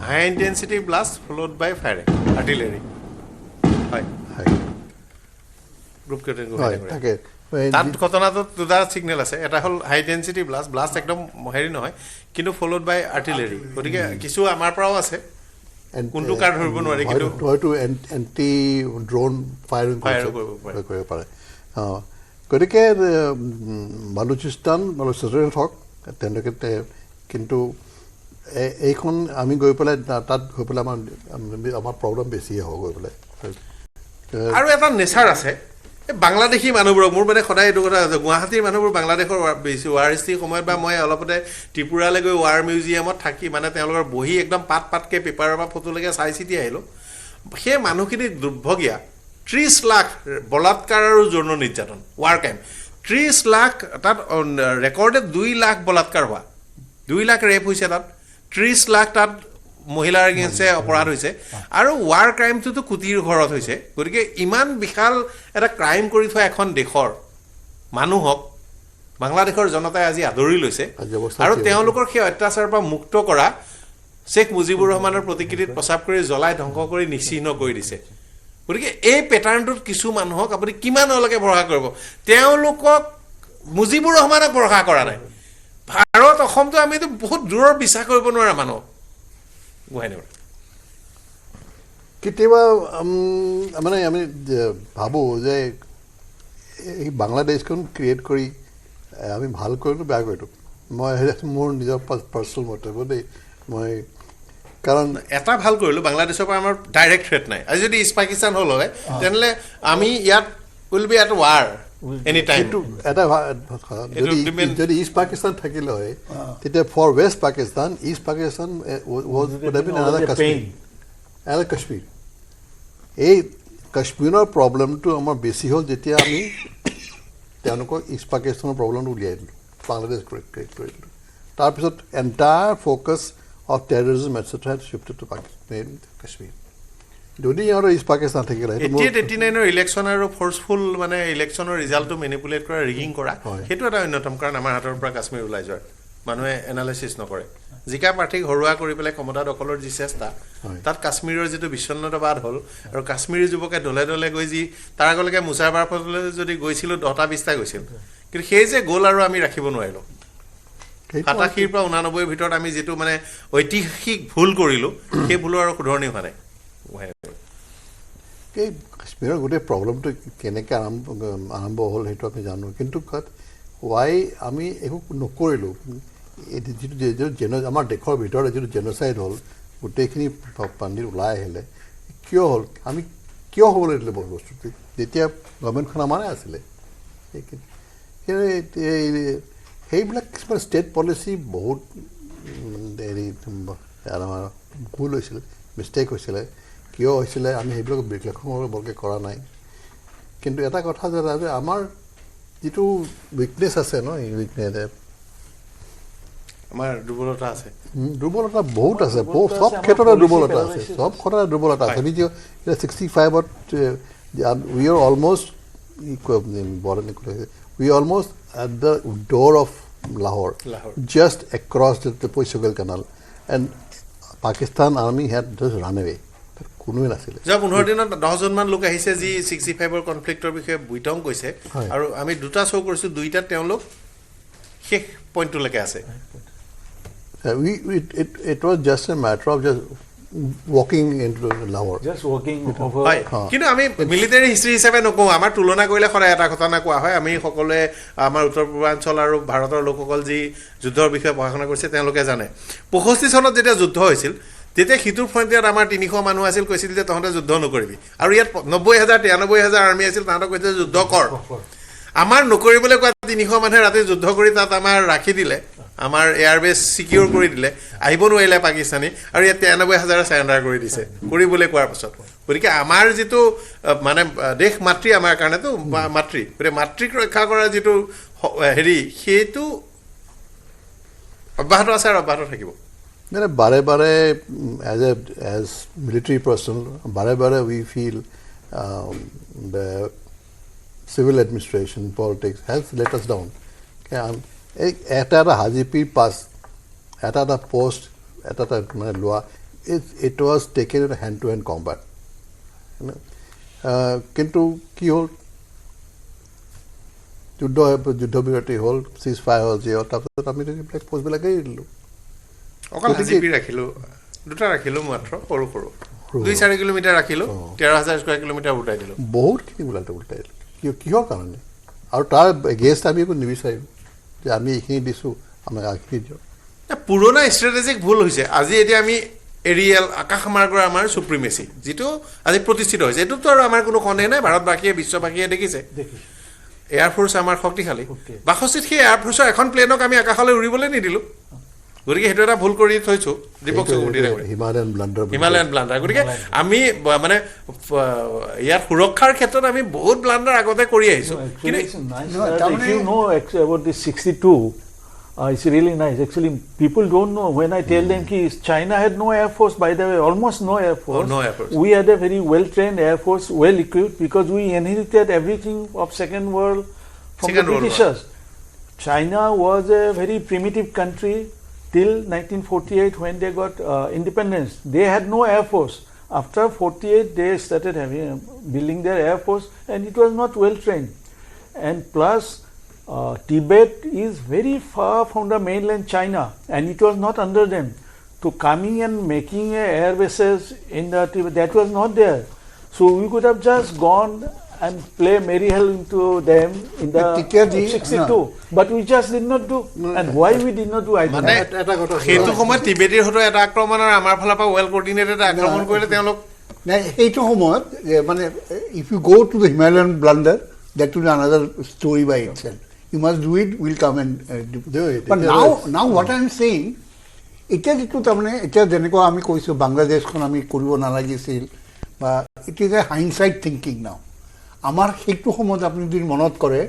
হাই ইণ্টেনচিটি ব্লাষ্ট ফল'ড বাই ফায়াৰিং আৰ্টিলেৰী হয় গ্ৰুপ কেপ্টেইন তাকে তাত ঘটনাটোত 2টা ছিগনেল আছে এটা হ'ল হাই ইণ্টেনচিটি ব্লাষ্ট একদম হেৰি নহয় কিন্তু ফল'ড বাই আৰ্টিলেৰী গতিকে কিছু আমাৰ পৰাও আছে কোনটো কাৰ ধৰিব নোৱাৰি কিন্তু হয়তো এণ্টি ড্ৰোন ফায়াৰিং কৰিব পাৰে গতিকে বালুচিস্তান হওক তেওঁলোকে কিন্তু এইখন আমি গৈ পেলাই তাত গৈ পেলাই আমাৰ প্ৰব্লেম বেছিয়ে হ'ব গৈ পেলাই আৰু এটা নেচাৰ আছে বাংলাদেশী মানুহবোৰক মোৰ মানে সদায় এইটো কথা গুৱাহাটীৰ মানুহবোৰ বাংলাদেশৰ ৱাৰ হিষ্ট্ৰীৰ সময়ত বা মই অলপতে ত্ৰিপুৰালৈ গৈ ৱাৰ মিউজিয়ামত থাকি মানে তেওঁলোকৰ বহি একদম পাতকৈ পেপাৰৰ পৰা ফটোলৈকে চাই চিতি আহিলোঁ সেই মানুহখিনি দুৰ্ভগীয়া 30 লাখ বলাৎকাৰ আৰু যৌন নিৰ্যাতন ৱাৰ ক্ৰাইম 30 লাখ তাত ৰেকৰ্ডেড 2 লাখ বলাৎকাৰ হোৱা 2 লাখ ৰেপ হৈছে তাত 30 লাখ তাত মহিলাৰ এগেইনষ্টে অপৰাধ হৈছে আৰু ৱাৰ ক্ৰাইমটোতো কোটিৰ ঘৰত হৈছে গতিকে ইমান বিশাল এটা ক্ৰাইম কৰি থোৱা এখন দেশৰ মানুহক বাংলাদেশৰ জনতাই আজি আদৰি লৈছে আজি অৱস্থা আৰু কি তেওঁলোকৰ সেই অত্যাচাৰৰ পৰা মুক্ত কৰা শেখ মুজিবুৰ ৰহমানৰ প্ৰতিকৃতিত প্ৰচাৰ কৰি জ্বলাই ধ্বংস কৰি নিচিহ্ন কৰি দিছে গতিকে এই পেটাৰ্ণটোত কিছু মানুহক আপুনি কিমানলৈকে ভৰসা কৰিব তেওঁলোকক মুজিবুৰ ৰহমানক ভৰসা কৰা নাই ভাৰত অসমটো আমিতো বহুত দূৰৰ বিশ্বাস কৰিব নোৱাৰা মানুহ গোহাইনগৰ কেতিয়াবা মানে আমি ভাবোঁ যে এই বাংলাদেশখন ক্ৰিয়েট কৰি আমি ভাল কৰিলোঁ বেয়া কৰিলোঁ মই মোৰ নিজৰ পাৰ্চনেল মতে দেই মই কাৰণ এটা ভাল কৰিলোঁ বাংলাদেশৰ পৰা আমাৰ ডাইৰেক্ট থ্ৰেট নাই আজি যদি ইষ্ট পাকিস্তান হ'ল হয় তেনেহ'লে আমি ইয়াত will be at war any time এটা যদি ইষ্ট পাকিস্তান থাকিলে হয় তেতিয়া for west Pakistan east Pakistan Kashmir এই কাশ্মীৰৰ প্ৰব্লেমটো আমাৰ বেছি হ'ল যেতিয়া আমি তেওঁলোকক ইষ্ট পাকিস্তানৰ প্ৰব্লেমটো উলিয়াই দিলোঁ বাংলাদেশ ক্ৰিয়েট কৰি দিলোঁ তাৰপিছত entire focus of terrorism etcetera shifted to Kashmir যদি সিহঁতৰ ইষ্ট পাকিস্তান থাকিলে 89ৰ ইলেকশ্যন আৰু ফ'ৰ্চফুল মানে ইলেকশ্যনৰ ৰিজাল্টটো মেনিপুলেট কৰা ৰিগিং কৰা সেইটো এটা অন্যতম কাৰণ আমাৰ হাতৰ পৰা কাশ্মীৰ ওলাই যোৱাৰ মানুহে এনালাইচিছ নকৰে জিকা প্ৰাৰ্থীক হৰুৱা কৰি পেলাই ক্ষমতা দখলৰ যি চেষ্টা তাত কাশ্মীৰৰ যিটো বিচ্ছন্নতাবাদ হ'ল আৰু কাশ্মীৰী যুৱকে দলে দলে গৈ যি তাৰ আগলৈকে মুছাৰবাৰফলৈ যদি গৈছিলোঁ 10টা 20টা গৈছিল কিন্তু সেই যে গ'ল আৰু আমি ৰাখিব নোৱাৰিলোঁ 87ৰ পৰা 89ৰ ভিতৰত আমি যিটো মানে ঐতিহাসিক ভুল কৰিলোঁ সেই ভুলৰ আৰু শুধৰণি হোৱা নাই এই কাশ্মীৰৰ গোটেই প্ৰব্লেমটো কেনেকৈ আৰম্ভ হ'ল সেইটো আমি জানো কিন্তু ৱাই আমি একো নকৰিলোঁ যিটো আমাৰ দেশৰ ভিতৰত যিটো জেন'চাইড হ'ল গোটেইখিনি পানীত ওলাই আহিলে কিয় হ'ল আমি কিয় হ'বলৈ দিলে বস্তুটো যেতিয়া গভৰ্ণমেণ্টখন আমাৰে আছিলে সেইবিলাক কিছুমান ষ্টেট পলিচি বহুত হেৰি আমাৰ ভুল হৈছিল মিষ্টেক হৈছিলে কিয় হৈছিলে আমি সেইবিলাক বিশ্লেষণ বৰকৈ কৰা নাই কিন্তু এটা কথা যে আমাৰ যিটো উইকনেছ আছে ন এই উইকনেছ আমাৰ দুৰ্বলতা আছে দুৰ্বলতা বহুত আছে সব ক্ষেত্ৰতে দুৰ্বলতা আছে সব ক্ষেত্ৰতে দুৰ্বলতা আছে আমি যে 65ত we are almost we almost at the door of Lahore just across the Ichhogil canal and Pakistan army had just ran away কোনোৱে নাছিলে যোৱা 15 দিনত 10জনমান লোক আহিছে যি 65ৰ কনফ্লিক্টৰ বিষয়ে বুইটং কৈছে আৰু আমি দুটা শ্ব' কৰিছোঁ দুইটাত তেওঁলোক শেষ পইণ্টলৈকে আছে it was just a matter of just walking into Lahore. Just walking over. কিন্তু আমি মিলিটাৰী হিষ্ট্ৰী হিচাপে নকওঁ আমাৰ তুলনা কৰিলে সদায় এটা ঘটনা কোৱা হয় আমি সকলোৱে আমাৰ উত্তৰ পূৰ্বাঞ্চল আৰু ভাৰতৰ লোকসকল যি যুদ্ধৰ বিষয়ে পঢ়া শুনা কৰিছে তেওঁলোকে জানে 65 চনত যেতিয়া যুদ্ধ হৈছিল তেতিয়া সিটোৰ ফ্ৰণ্টিয়াত আমাৰ 300 মানুহ আছিল কৈছিল যে তহঁতে যুদ্ধ নকৰিবি আৰু ইয়াত 90,000 93,000 আৰ্মি আছিল তাহাঁতক কৈছে যুদ্ধ কৰ আমাৰ নকৰিবলৈ কোৱা 300 মানুহে ৰাতি যুদ্ধ কৰি তাত আমাৰ ৰাখি দিলে আমাৰ এয়াৰবেছ সিকিউৰ কৰি দিলে আহিব নোৱাৰিলে পাকিস্তানী আৰু ইয়াত 93,000 সাৰেণ্ডাৰ কৰি দিছে কৰিবলৈ কোৱাৰ পাছত গতিকে আমাৰ যিটো মানে দেশ মাতৃ আমাৰ কাৰণেতো মাতৃ গতিকে মাতৃক ৰক্ষা কৰাৰ যিটো হেৰি সেইটো অব্যাহত আছে আৰু অব্যাহত থাকিব বাৰে বাৰে এজ মিলিটাৰী পাৰ্চন বাৰে বাৰে we feel the civil administration, politics has let us down. At a Hajipi pass, at a post, at a law, it was taken in hand-to-hand combat. Kintu ki hol? Juddho birati hol, ceasefire hol, je hol, tapos ami black post bi lagai dillo. Okal Hajipi rakhilo, duta rakhilo matro, koru 2-4 kilometre ৰাখিলো 13,000 square kilometre উঠাই দিলো বহুত কি উল্টাই দিলো কিহৰ কাৰণে আৰু তাৰ এগেইনষ্ট আমি একো নিবিচাৰিম যে আমি এইখিনি দিছোঁ আমাক আগখিনি দিয়ক পুৰণা ষ্ট্ৰেটেজিক ভুল হৈছে আজি এতিয়া আমি এৰিয়েল আকাশ মাৰ্গৰ আমাৰ সুপ্ৰিমেচি যিটো আজি প্ৰতিষ্ঠিত হৈছে এইটোতো আৰু আমাৰ কোনো সন্দেহ নাই ভাৰতবাসীয়ে বিশ্ববাসীয়ে দেখিছে এয়াৰফ'ৰ্চ আমাৰ শক্তিশালী 62 সেই এয়াৰফ'ৰ্চৰ এখন প্লেনক আমি আকাশলৈ উৰিবলৈ নিদিলোঁ গতিকে সেইটো এটা ভুল কৰি থৈছোঁ দীপক চৌধুৰীয়ে হিমালয়ান ব্লাণ্ডাৰ গতিকে আমি মানে ইয়াৰ সুৰক্ষাৰ ক্ষেত্ৰত আমি বহুত ব্লাণ্ডাৰ আগতে কৰি আহিছোঁ কিন্তু if you know about this 62 it's really nice actually people don't know when I tell them ki China had no air force by the way almost no air force we had a very well trained air force well equipped because we inherited everything of second world from the Britishers China was a very primitive country till 1948 when they got independence. They had no air force. After 48, they started building their air force, and it was not well trained. And plus, Tibet is very far from the mainland China, and it was not under them. So coming and making air bases in the Tibet, that was not there. So we could have just gone and play merry hell into them in the 62, but we just did not do. And why we did not do, I don't know. সেইটো সময়ত টিবেটৰ হয়তো এটা আক্ৰমণ আৰু আমাৰ ফালৰ পৰা well কোৰ্ডিনেটেড আক্ৰমণ কৰিলে তেওঁলোক নাই সেইটো সময়ত মানে if you go to the Himalayan blunder that will another story by itself you must do it will come and do it but now what I am saying এতিয়া যিটো তাৰমানে এতিয়া যেনেকুৱা আমি কৈছোঁ বাংলাদেশখন আমি কৰিব নালাগিছিল বা ইট ইজ এ হাইণ্ডচাইট থিংকিং নাও আমাৰ সেইটো সময়ত আপুনি যদি মনত কৰে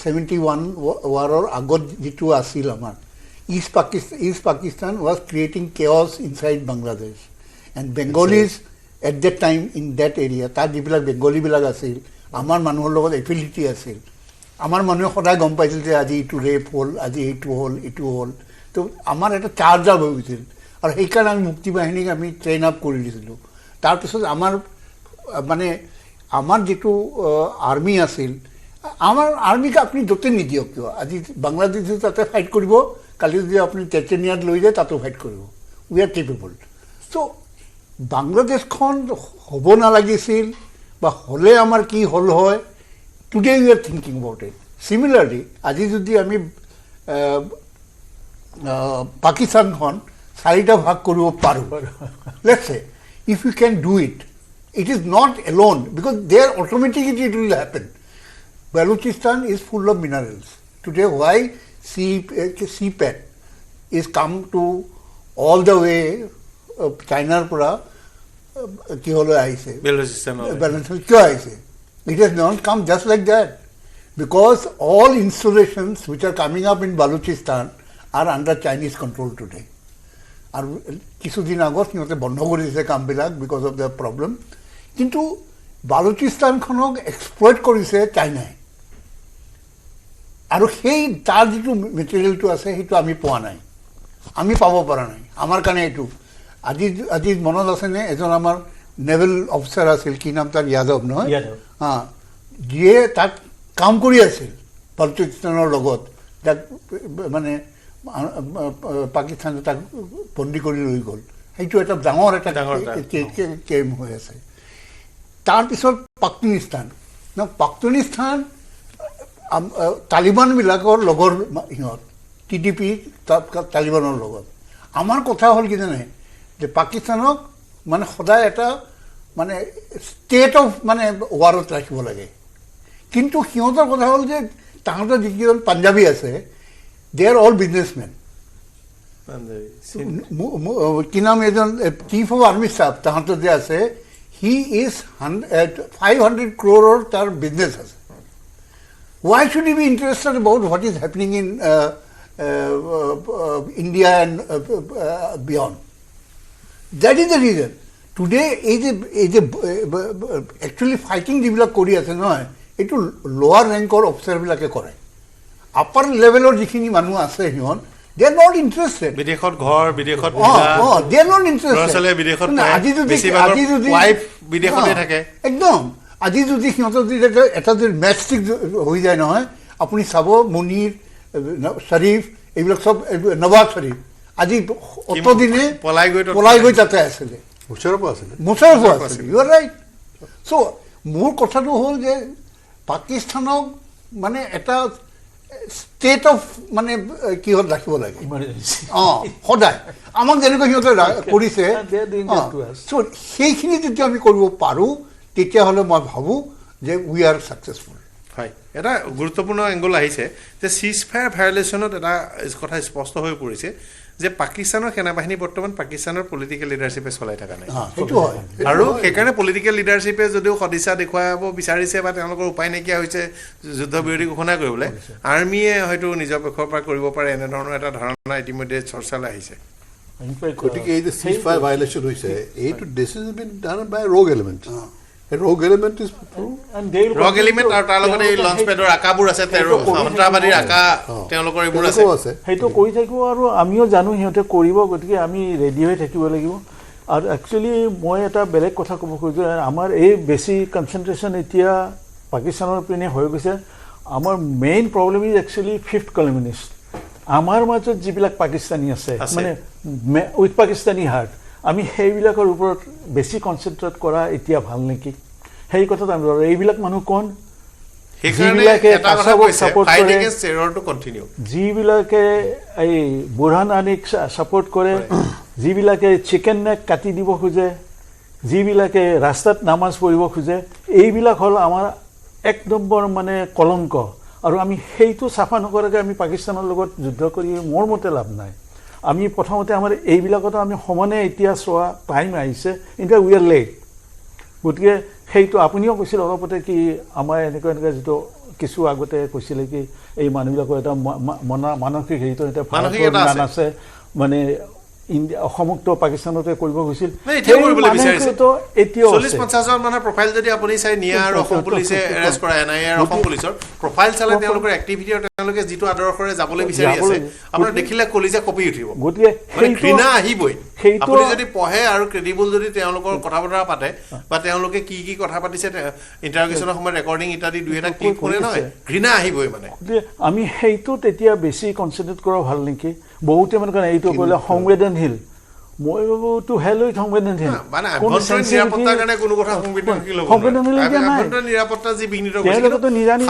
71 ৱাৰৰ আগত যিটো আছিল আমাৰ east Pakistan was creating chaos inside Bangladesh and Bengalis at that time in that area তাত যিবিলাক বেংগলীবিলাক আছিল আমাৰ মানুহৰ লগত এফিলিটি আছিল আমাৰ মানুহে সদায় গম পাইছিল যে আজি এইটো ৰেপ হ'ল আজি এইটো হ'ল তো আমাৰ এটা চাৰ্জ আপ হৈ গৈছিল আৰু সেইকাৰণে আমি মুক্তি বাহিনীক আমি ট্ৰেইন আপ কৰি দিছিলোঁ তাৰপিছত আমাৰ মানে আমাৰ যিটো আৰ্মি আছিল আমাৰ আৰ্মিক আপুনি য'তে নিদিয়ক কিয় আজি বাংলাদেশ তাতে ফাইট কৰিব কালি যদি আপুনি চেচেনিয়াত লৈ যায় তাতো ফাইট কৰিব উই আৰ কেপেবল চ' বাংলাদেশখন হ'ব নালাগিছিল বা হ'লে আমাৰ কি হ'ল হয় today we are thinking about it similarly আজি যদি আমি পাকিস্তানখন 4টা ভাগ কৰিব পাৰোঁ let's say if you can do it it is not alone because there automatically it will happen. Balochistan is full of minerals. Today why CPET is come to all the way China pura ki holo aise Balochistan kyo aise it has not come just like that because all installations which are coming up in Balochistan are under Chinese control today. আর কিছুদিন আগত সিহঁতে বন্ধ কৰি দিছে কামবিলাক because of the problem কিন্তু বালুচিস্তানখনক exploit কৰিছে চাইনাই আৰু সেই তাৰ যিটো মেটেৰিয়েলটো আছে সেইটো আমি পোৱা নাই আমি পাব পৰা নাই আমাৰ কাৰণে এইটো আজি মনত আছেনে এজন আমাৰ নেভেল অফিচাৰ আছিল কি নাম তাৰ যাদৱ নহয় যিয়ে তাত কাম কৰি আছিল বালুচিস্তানৰ লগত তাক মানে পাকিস্তানে তাক বন্দী কৰি লৈ গ'ল সেইটো এটা ডাঙৰ এটা কেম হৈ আছে তাৰপিছত পাকিস্তান তালিবানবিলাকৰ লগৰ সিহঁত TTP তালিবানৰ লগত আমাৰ কথা হ'ল কি জানে যে পাকিস্তানক মানে সদায় এটা মানে ষ্টেট অফ মানে ৱাৰত ৰাখিব লাগে কিন্তু সিহঁতৰ কথা হ'ল যে তাহাঁতৰ যিকেইজন পাঞ্জাবী আছে they are all businessmen. কি নাম এজন চিফ অফ আৰ্মি ষ্টাফ তাহাঁতৰ যে আছে he is 500 crore তাৰ বিজনেছ আছে why should he be interested about what is happening in India and beyond that is the reason today এই যে actually fighting যিবিলাক কৰি আছে নহয় এইটো লোৱাৰ ৰেংকৰ অফিচাৰবিলাকে কৰে আপাৰ লেভেলৰ যিখিনি মানুহ আছে সিহঁত they are not interested বিদেশত ঘৰ বিদেশত they are not interested আজি যদি ওয়াইফ বিদেশতে থাকে একদম আজি যদি সিহঁতৰ যদি এটা যদি মেচটিক হৈ যায় নহয় আপুনি চাব মুনিৰ শৰীফ এইবিলাক সব নৱাজ শৰীফ আজি অতদিনে পলাই গৈ তাতে আছিলে মুছাৰফো আছিলে ইউ আৰ ৰাইট চ' মোৰ কথাটো হ'ল যে পাকিস্তানক মানে এটা ষ্টেট অফ মানে কিহত ৰাখিব লাগে সদায় আমাক যেনেকৈ সিহঁতে কৰিছে চ' সেইখিনি যদি আমি কৰিব পাৰোঁ তেতিয়াহ'লে মই ভাবোঁ যে উই আৰ ছাকচেছফুল হয় এটা গুৰুত্বপূৰ্ণ এংগল আহিছে যে চিজফায়াৰ ভায়োলেশ্যনত এটা কথা স্পষ্ট হৈ পৰিছে যে পাকিস্তানৰ সেনাবাহিনী বৰ্তমান পাকিস্তানৰ পলিটিকেল লিডাৰশ্বিপে চলাই থকা নাই আৰু সেইকাৰণে পলিটিকেল লিডাৰশ্বিপে যদিও সদিচ্ছা দেখুৱাব বিচাৰিছে বা তেওঁলোকৰ উপায় নাইকিয়া হৈছে যুদ্ধবিৰতি ঘোষণা কৰিবলৈ আৰ্মিয়ে হয়তো নিজৰ পক্ষৰ পৰা কৰিব পাৰে এনেধৰণৰ এটা ধাৰণা ইতিমধ্যে চৰ্চালৈ আহিছে গতিকে এই যে চিজফায়াৰ ভায়োলেশ্যন হৈছে এইটো this is bin done by ৰোগ element A rogue element is true. And they will ROG element আৰু তাৰ লগতে এই তেওঁলোকে লঞ্চ পেডৰ আকাবোৰ আছে সন্ত্ৰাসবাদীৰ আকা তেওঁলোকৰ এইবোৰ আছে তেনেকুৱাও আছে। সেইটো কৰি থাকিব আৰু আমিও জানো সিহঁতে কৰিব গতিকে আমি ৰেডি হৈ থাকিব লাগিব আৰু একচুৱেলি মই এটা বেলেগ কথা ক'ব খুজিছোঁ আমাৰ এই বেছি কনচেনট্ৰেশ্যন এতিয়া পাকিস্তানৰ পিনে হৈ গৈছে আমাৰ main problem is actually fifth columnist আমাৰ মাজত যিবিলাক পাকিস্তানী আছে মানে উইথ পাকিস্তানী হাৰ্ট আমি সেইবিলাকৰ ওপৰত বেছি কনচেনট্ৰেট কৰা এতিয়া ভাল নেকি সেই কথাটো আমি এইবিলাক মানুহ কোন যিবিলাকে যিবিলাকে এই বুৰহান আনিক ছাপোৰ্ট কৰে যিবিলাকে চিকেন নেক কাটি দিব খোজে যিবিলাকে ৰাস্তাত নামাজ পঢ়িব খোজে এইবিলাক হ'ল আমাৰ এক নম্বৰ মানে কলংক আৰু আমি সেইটো চাফা নকৰাকৈ আমি পাকিস্তানৰ লগত যুদ্ধ কৰি মোৰ মতে লাভ নাই আমি প্ৰথমতে আমাৰ এইবিলাকতো আমি সমানে এতিয়া চোৱা টাইম আহিছে এতিয়া উই আৰ লেট গতিকে সেইটো আপুনিও কৈছিল অলপতে কি আমাৰ এনেকুৱা যিটো কিছু আগতে কৈছিলে কি এই মানুহবিলাকৰ এটা মানসিক হেৰিটো এটা জ্ঞান আছে মানে ইণ্ডিয়া অসমুক্ত পাকিস্তানতে কৰিব গৈছিল এতিয়াও 40-50 জন মানৰ প্ৰফাইল যদি আপুনি চাই নিয়া আৰু অসম পুলিচে এৰেষ্ট কৰা এনআইএ আৰু অসম পুলিচৰ প্ৰফাইল চালে তেওঁলোকৰ এক্টিভিটি আৰু তেওঁলোকে যিটো আদৰ্শৰে যাবলৈ বিচাৰি আছে আপোনাৰ দেখিলে কলিজা কপি উঠিব গতিকে ঘৃণা আহিবই আপুনি যদি পঢ়ে আৰু ক্ৰেডিবল যদি তেওঁলোকৰ কথা বতৰা পাতে বা তেওঁলোকে কি কি কথা পাতিছে ইণ্টাৰগেশ্যনৰ সময়ত ৰেকৰ্ডিং ইত্যাদি দুই এটা ক্লিক কৰে নহয় ঘৃণা আহিবই মানে আমি সেইটো তেতিয়া বেছি কনচেনট্ৰেট কৰা ভাল নেকি বহুতে মানে এইটো ক'লে সংবেদনশীল মই ভাবো টু হেল উইথ সংবেদনশীল মানে আভ্যন্তৰীণ নিৰাপত্তাৰ কাৰণে কোনো কথা সংবেদনশীল হ'ব আভ্যন্তৰীণ নিৰাপত্তা যি বিঘ্নিত কৰিছে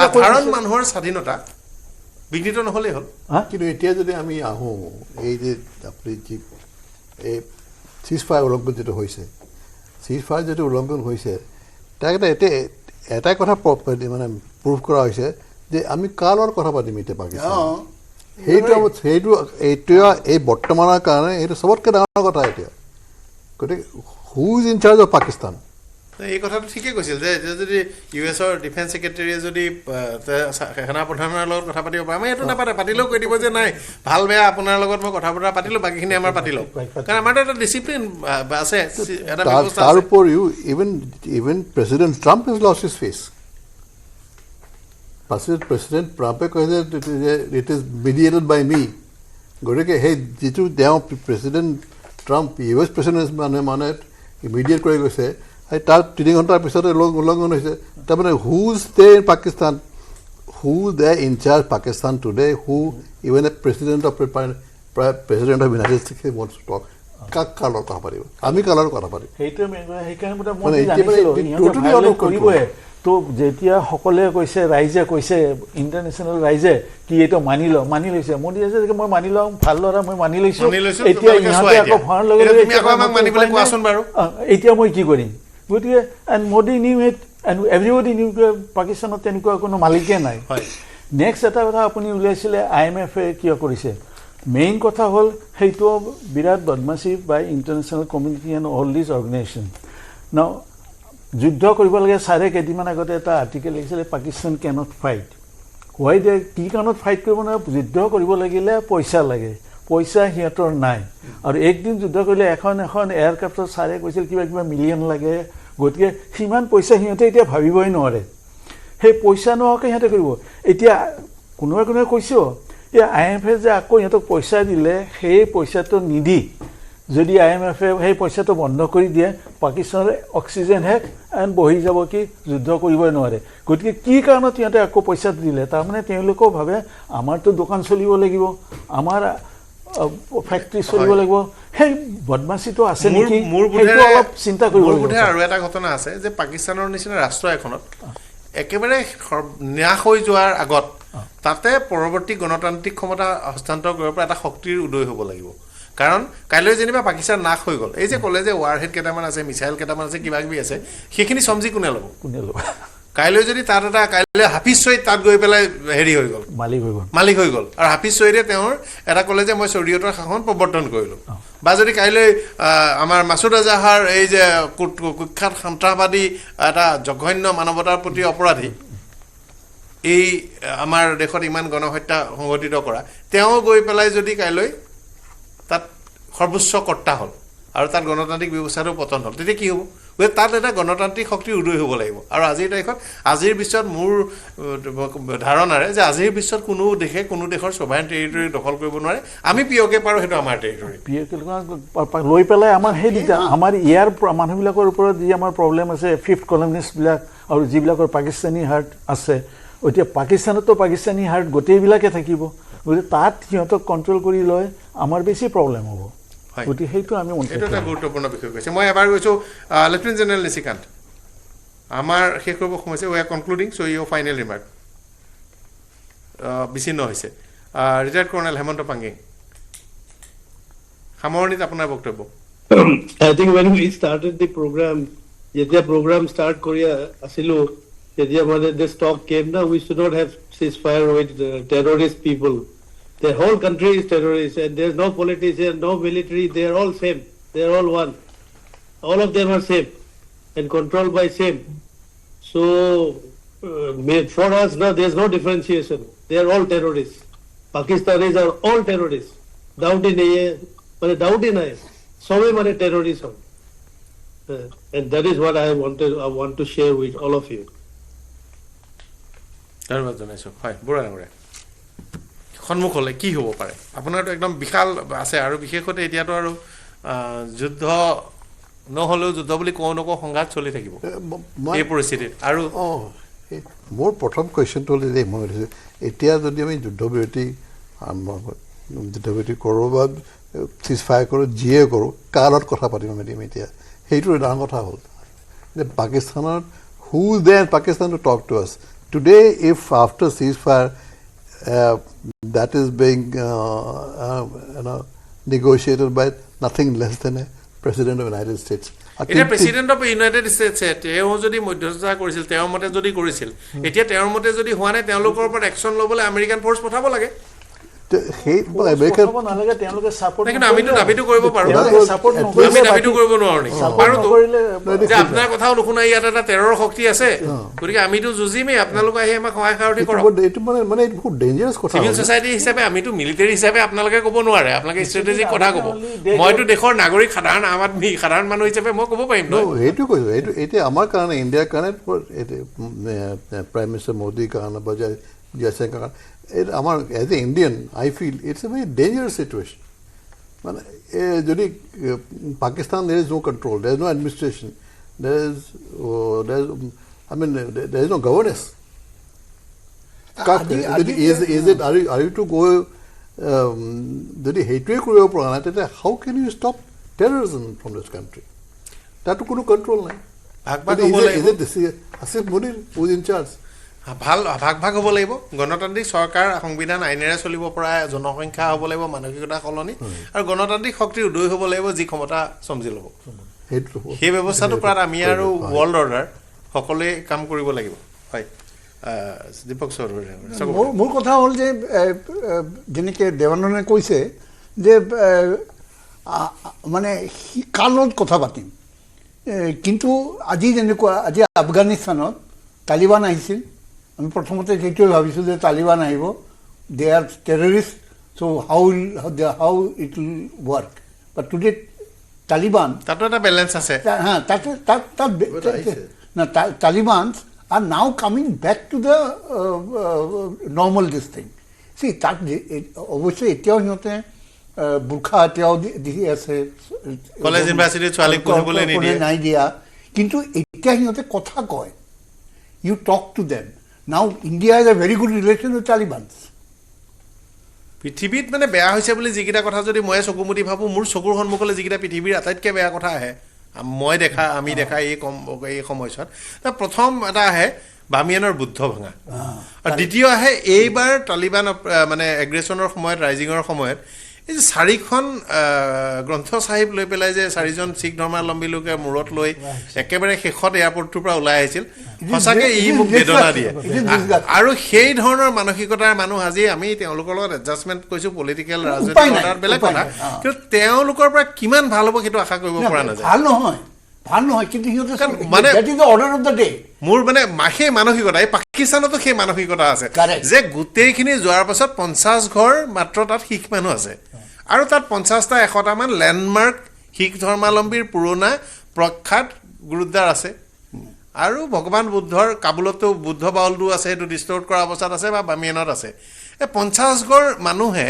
সাধাৰণ মানুহৰ স্বাধীনতা বিঘ্নিত নহ'লেই হ'ল কিন্তু এতিয়া যদি আমি আহোঁ এই যে আপুনি যি এই চিজফায়াৰ উলংঘন যিটো হৈছে চিজফায়াৰ যিটো উলংঘন হৈছে তাক এটাই কথা মানে প্ৰুভ কৰা হৈছে যে আমি কাৰ লগত কথা পাতিম এতিয়া পাকিস্তান সেইটো এই বৰ্তমানৰ কাৰণে এইটো চবতকৈ ডাঙৰ কথা এতিয়া গতিকে who is in charge of Pakistan এই কথাটো ঠিকেই কৈছিল যে যদি ইউএছৰ ডিফেন্স ছেক্ৰেটাৰীয়ে যদি সেনা প্ৰধানৰ লগত কথা পাতিব পাৰে আমি এইটো নাপাতে পাতিলেও কৈ দিব যে নাই ভাল বেয়া আপোনাৰ লগত মই কথা বতৰা পাতিলোঁ বাকীখিনি আমাৰ পাতি লওক কাৰণ আমাৰ এটা ডিচিপ্লিন আছে এটা ব্যৱস্থা তাৰ উপৰিও even president Trump is lost his face president ট্ৰাম্পে কৈছে যে ইট ইজ মিডিয়েটেড বাই মি গতিকে সেই যিটো তেওঁ প্ৰেচিডেণ্ট ট্ৰাম্প ইউএছ প্ৰেচিডেণ্ট মানে মিডিয়েট কৰি গৈছে তাৰ 3 ঘণ্টাৰ পিছতে উলংঘন হৈছে তাৰমানে whose they in Pakistan who they in charge Pakistan today who even a president of United States wants to talk কাক কাৰ লগত কথা পাতিব আমি কাৰ লগত কথা পাতিম সেইটোৱে তো যেতিয়া সকলোৱে কৈছে ৰাইজে কৈছে ইণ্টাৰনেশ্যনেল ৰাইজে কি এইটো মানি লৈছে মোদী আছে মই মানি লওঁ ভাল ল'ৰা মই মানি লৈছোঁ এতিয়া ইহঁতে আকৌ ভৰাৰ লগে এতিয়া মই কি কৰিম গতিকে and Modi knew it and everybody new পাকিস্তানত তেনেকুৱা কোনো মালিকে নাই নেক্সট এটা কথা আপুনি উলিয়াইছিলে IMF-এ কিয় কৰিছে মেইন কথা হ'ল সেইটো বিৰাট বদমাচি by international community and all this organisation now যুদ্ধ কৰিব লাগে ছাৰে কেইদিনমান আগতে এটা আৰ্টিকেল লিখিছিলে পাকিস্তান কেনট ফাইট হোৱাই দে কি কাৰণত ফাইট কৰিব নোৱাৰে যুদ্ধ কৰিব লাগিলে পইচা লাগে পইচা সিহঁতৰ নাই আৰু একদিন যুদ্ধ কৰিলে এখন এয়াৰক্ৰাফ্টত ছাৰে কৈছিল কিবা মিলিয়ন লাগে গতিকে সিমান পইচা সিহঁতে এতিয়া ভাবিবই নোৱাৰে সেই পইচা নোহোৱাকৈ সিহঁতে কৰিব এতিয়া কোনোবাই কৈছোঁ এই IMF-এ যে আকৌ সিহঁতক পইচা দিলে সেই পইচাটো নিদি যদি IMF-এ সেই পইচাটো বন্ধ কৰি দিয়ে পাকিস্তানৰ অক্সিজেন শেষ এণ্ড বহি যাব কি যুদ্ধ কৰিবই নোৱাৰে গতিকে কি কাৰণত সিহঁতে আকৌ পইচা দিলে তাৰমানে তেওঁলোকেও ভাবে আমাৰতো দোকান চলিব লাগিব আমাৰ ফেক্টৰী চলিব লাগিব সেই বদমাচিটো আছে নেকি সেইটো অলপ চিন্তা কৰিব লাগিব আৰু এটা ঘটনা আছে যে পাকিস্তানৰ নিচিনা ৰাষ্ট্ৰ এখনত একেবাৰে ন্যাস হৈ যোৱাৰ আগত তাতে পৰৱৰ্তী গণতান্ত্ৰিক ক্ষমতা হস্তান্তৰ কৰিব পৰা এটা শক্তিৰ উদয় হ'ব লাগিব কাৰণ কাইলৈ যেনিবা পাকিস্তান নাশ হৈ গ'ল এই যে ক'লে যে ৱাৰ হেড কেইটামান আছে মিছাইল কেইটামান আছে কিবা কিবি আছে সেইখিনি চমজি কোনে ল'ব কাইলৈ যদি তাত এটা কাইলৈ হাফিজ চৈয়দ তাত গৈ পেলাই হেৰি হৈ গ'ল মালিক হৈ গ'ল আৰু হাফিজ চৈয়দে তেওঁৰ এটা ক'লে যে মই শৰীয়তৰ শাসন প্ৰৱৰ্তন কৰিলোঁ বা যদি কাইলৈ আমাৰ মাছুদ আজাহাৰ এই যে কুখ্যাত সন্ত্ৰাসবাদী এটা জঘন্য মানৱতাৰ প্ৰতি অপৰাধী এই আমাৰ দেশত ইমান গণহত্যা সংঘটিত কৰা তেওঁ গৈ পেলাই যদি কাইলৈ তাত সৰ্বোচ্চ কৰ্তা হ'ল আৰু তাত গণতান্ত্ৰিক ব্যৱস্থাটো পতন হ'ল তেতিয়া কি হ'ব গতিকে তাত এটা গণতান্ত্ৰিক শক্তি উদয় হ'ব লাগিব আৰু আজিৰ তাৰিখত আজিৰ বিশ্বত মোৰ ধাৰণাৰে যে আজিৰ বিশ্বত কোনো দেশে কোনো দেশৰ ছভাৰেইন টেৰিটৰি দখল কৰিব নোৱাৰে আমি পিঅ'কে পাৰোঁ সেইটো আমাৰ টেৰিটৰি লৈ পেলাই আমাৰ সেই দুটা আমাৰ ইয়াৰ মানুহবিলাকৰ ওপৰত যি আমাৰ প্ৰব্লেম আছে ফিফ্থ কলমনিষ্টবিলাক আৰু যিবিলাকৰ পাকিস্তানী হাৰ্ট আছে এতিয়া পাকিস্তানতো পাকিস্তানী হাৰ্ট গোটেইবিলাকে থাকিব গতিকে তাত সিহঁতক কণ্ট্ৰল কৰি লয় আমাৰ বেছি প্ৰব্লেম হ'ব গতিকে সেইটো আমি এইটো এটা গুৰুত্বপূৰ্ণ বিষয় কৈছে মই এবাৰ কৈছোঁ লেফটেনেণ্ট জেনেৰেল নিশিকান্ত আমাৰ শেষ কৰিব সময় we are concluding so' your final remark বিচ্ছিন্ন হৈছে ৰিটায়াৰ্ড কৰ্ণেল হেমন্ত পাংগিং সামৰণিত আপোনাৰ বক্তব্য I think when we started the program, যেতিয়া program start কৰি আছিলো তেতিয়া মানে this talk came now we should not have ceasefire with terrorist people. The whole country is terrorist and there's no politician, no military, they're all same. They're all one. All of them are same and controlled by same. So for us now there's no differentiation. They're all terrorists. Pakistanis are all terrorists. Doubt in a doubt in a সবে মানে terrorism. And that is what I want to share with all of you. ধন্যবাদ জনাইছোঁ হয় বুঢ়া ডাঙৰীয়া সন্মুখলৈ কি হ'ব পাৰে আপোনাৰতো একদম বিশাল আছে আৰু বিশেষতে এতিয়াতো আৰু যুদ্ধ নহ'লেও যুদ্ধ বুলি কওঁ নকওঁ সংঘাত চলি থাকিব এই পৰিস্থিতিত আৰু মোৰ প্ৰথম কুৱেশ্যনটো হ'ল যে মই এতিয়া যদি আমি যুদ্ধবিৰতি কৰোঁ বা চিজফায়াৰ কৰোঁ যিয়ে কৰোঁ কাৰ লগত কথা পাতিম আমি এতিয়া সেইটো ডাঙৰ কথা হ'ল যে পাকিস্তানত who is there Pakistan to talk to us today if after ceasefire that is being negotiated by nothing less than a president of the United States. এটা প্ৰেচিডেণ্ট অফ ইউনাইটেড ষ্টেটছে তেওঁ যদি মধ্যস্থতা কৰিছিল তেওঁৰ মতে যদি কৰিছিল এতিয়া তেওঁৰ মতে যদি হোৱা নাই তেওঁলোকৰ ওপৰত একশ্যন ল'বলৈ আমেৰিকান ফ'ৰ্চ পঠাব লাগে আমিতো দাবীটো কৰিব পাৰোঁ আমি দাবীটো কৰিব নোৱাৰো নেকি যে আপোনাৰ কথাও নুশুনা ইয়াত এটা টেৰৰৰ শক্তি আছে গতিকে আমিতো যুঁজিমেই আপোনালোকে আহি আমাক সহায় সাৰথি কৰক চিভিল ছ'চাইটি হিচাপে আমিতো মিলিটেৰী হিচাপে আপোনালোকে ক'ব নোৱাৰে আপোনালোকে ষ্ট্ৰেটেজিক কথা ক'ব মইতো দেশৰ নাগৰিক সাধাৰণ মানুহ হিচাপে মই ক'ব পাৰিম নহয় সেইটো কৈছোঁ এইটো এতিয়া আমাৰ কাৰণে ইণ্ডিয়াৰ কাৰণে প্ৰাইম মিনিষ্টাৰ মোদীৰ কাৰণে বা জয়শংকৰ কাৰণে আমার as a Indian I feel it's a very dangerous situation মানে যদি Pakistan there is no control there is no administration there is I mean there is no governance are you to go যদি সেইটোৱে কৰিব পৰা নাই তেতিয়া how can you stop terrorism from this country তাতো কোনো কণ্ট্ৰল নাই Asif Munir who's in charge ভাল ভাগ হ'ব লাগিব গণতান্ত্ৰিক চৰকাৰ সংবিধান আইনেৰে চলিব পৰা জনসংখ্যা হ'ব লাগিব মানসিকতা সলনি আৰু গণতান্ত্ৰিক শক্তিৰ উদয় হ'ব লাগিব যি ক্ষমতা চমজি ল'ব সেই ব্যৱস্থাটো কৰাত আমি আৰু ৱৰ্ল্ড অৰ্ডাৰ সকলোৱে কাম কৰিব লাগিব হয় দীপক চৌধুৰী মোৰ কথা হ'ল যে যেনেকৈ দেৱানন্দে কৈছে যে মানে কাৰ লগত কথা পাতিম কিন্তু আজি যেনেকুৱা আজি আফগানিস্তানত তালিবান আহিছিল আমি প্ৰথমতে সেইটোৱে ভাবিছোঁ যে তালিবান আহিব they are terrorist so' how it will work but today Taliban তাতো এটা বেলেঞ্চ আছে তালিবানছ are now coming back to the normal this thing. See, that obviously এতিয়াও সিহঁতে বুৰ্খা এতিয়াও দি আছে কলেজ ইউনিভাৰ্চিটিত ছোৱালীক পঢ়িবলৈ নাই দিয়া কিন্তু এতিয়া সিহঁতে কথা কয় you talk to them. Now India has a very good relation with Talibans. পৃথিৱীত মানে বেয়া হৈছে বুলি যিকেইটা কথা যদি মই চকুমুটি ভাবোঁ মোৰ চকুৰ সন্মুখলৈ যিকেইটা পৃথিৱীৰ আটাইতকৈ বেয়া কথা আহে মই দেখা আমি দেখা এই সময়ছোৱাত প্ৰথম এটা আহে বামিয়ানৰ বুদ্ধ ভঙা আৰু দ্বিতীয় আহে এইবাৰ তালিবান মানে এগ্ৰেছনৰ সময়ত ৰাইজিঙৰ সময়ত এই যে 4খন গ্ৰন্থ চাহিব লৈ পেলাই যে 4জন শিখ ধৰ্মাৱলম্বী লোকে মূৰত লৈ একেবাৰে শেষত এয়াৰপৰ্টটোৰ পৰা ওলাই আহিছিল সঁচাকৈ ই মোক বেদনা দিয়ে আৰু সেই ধৰণৰ মানসিকতাৰ মানুহ আজি আমি তেওঁলোকৰ লগত এডজাষ্টমেণ্ট কৈছোঁ পলিটিকেল ৰাজনৈতিক বেলেগ কথা কিন্তু তেওঁলোকৰ পৰা কিমান ভাল হ'ব সেইটো আশা কৰিব পৰা নাযায় ভাল নহয় কিন্তু মানে অৰ্ডাৰ অফ দ্য ডে মোৰ মানে সেই মানসিকতা এই পাকিস্তানতো সেই মানসিকতা আছে যে গোটেইখিনি যোৱাৰ পাছত 50 ঘৰ মাত্ৰ তাত শিখ মানুহ আছে আৰু তাত 50টা 100টামান লেণ্ডমাৰ্ক শিখ ধৰ্মাৱলম্বীৰ পুৰণা প্ৰখ্যাত গুৰুদ্বাৰ আছে আৰু ভগৱান বুদ্ধৰ কাবুলতো বুদ্ধ বাউলটো আছে, সেইটো ডিষ্টৰ্ট কৰা অৱস্থাত আছে বা বামিয়ানত আছে। এই 50 ঘৰ মানুহে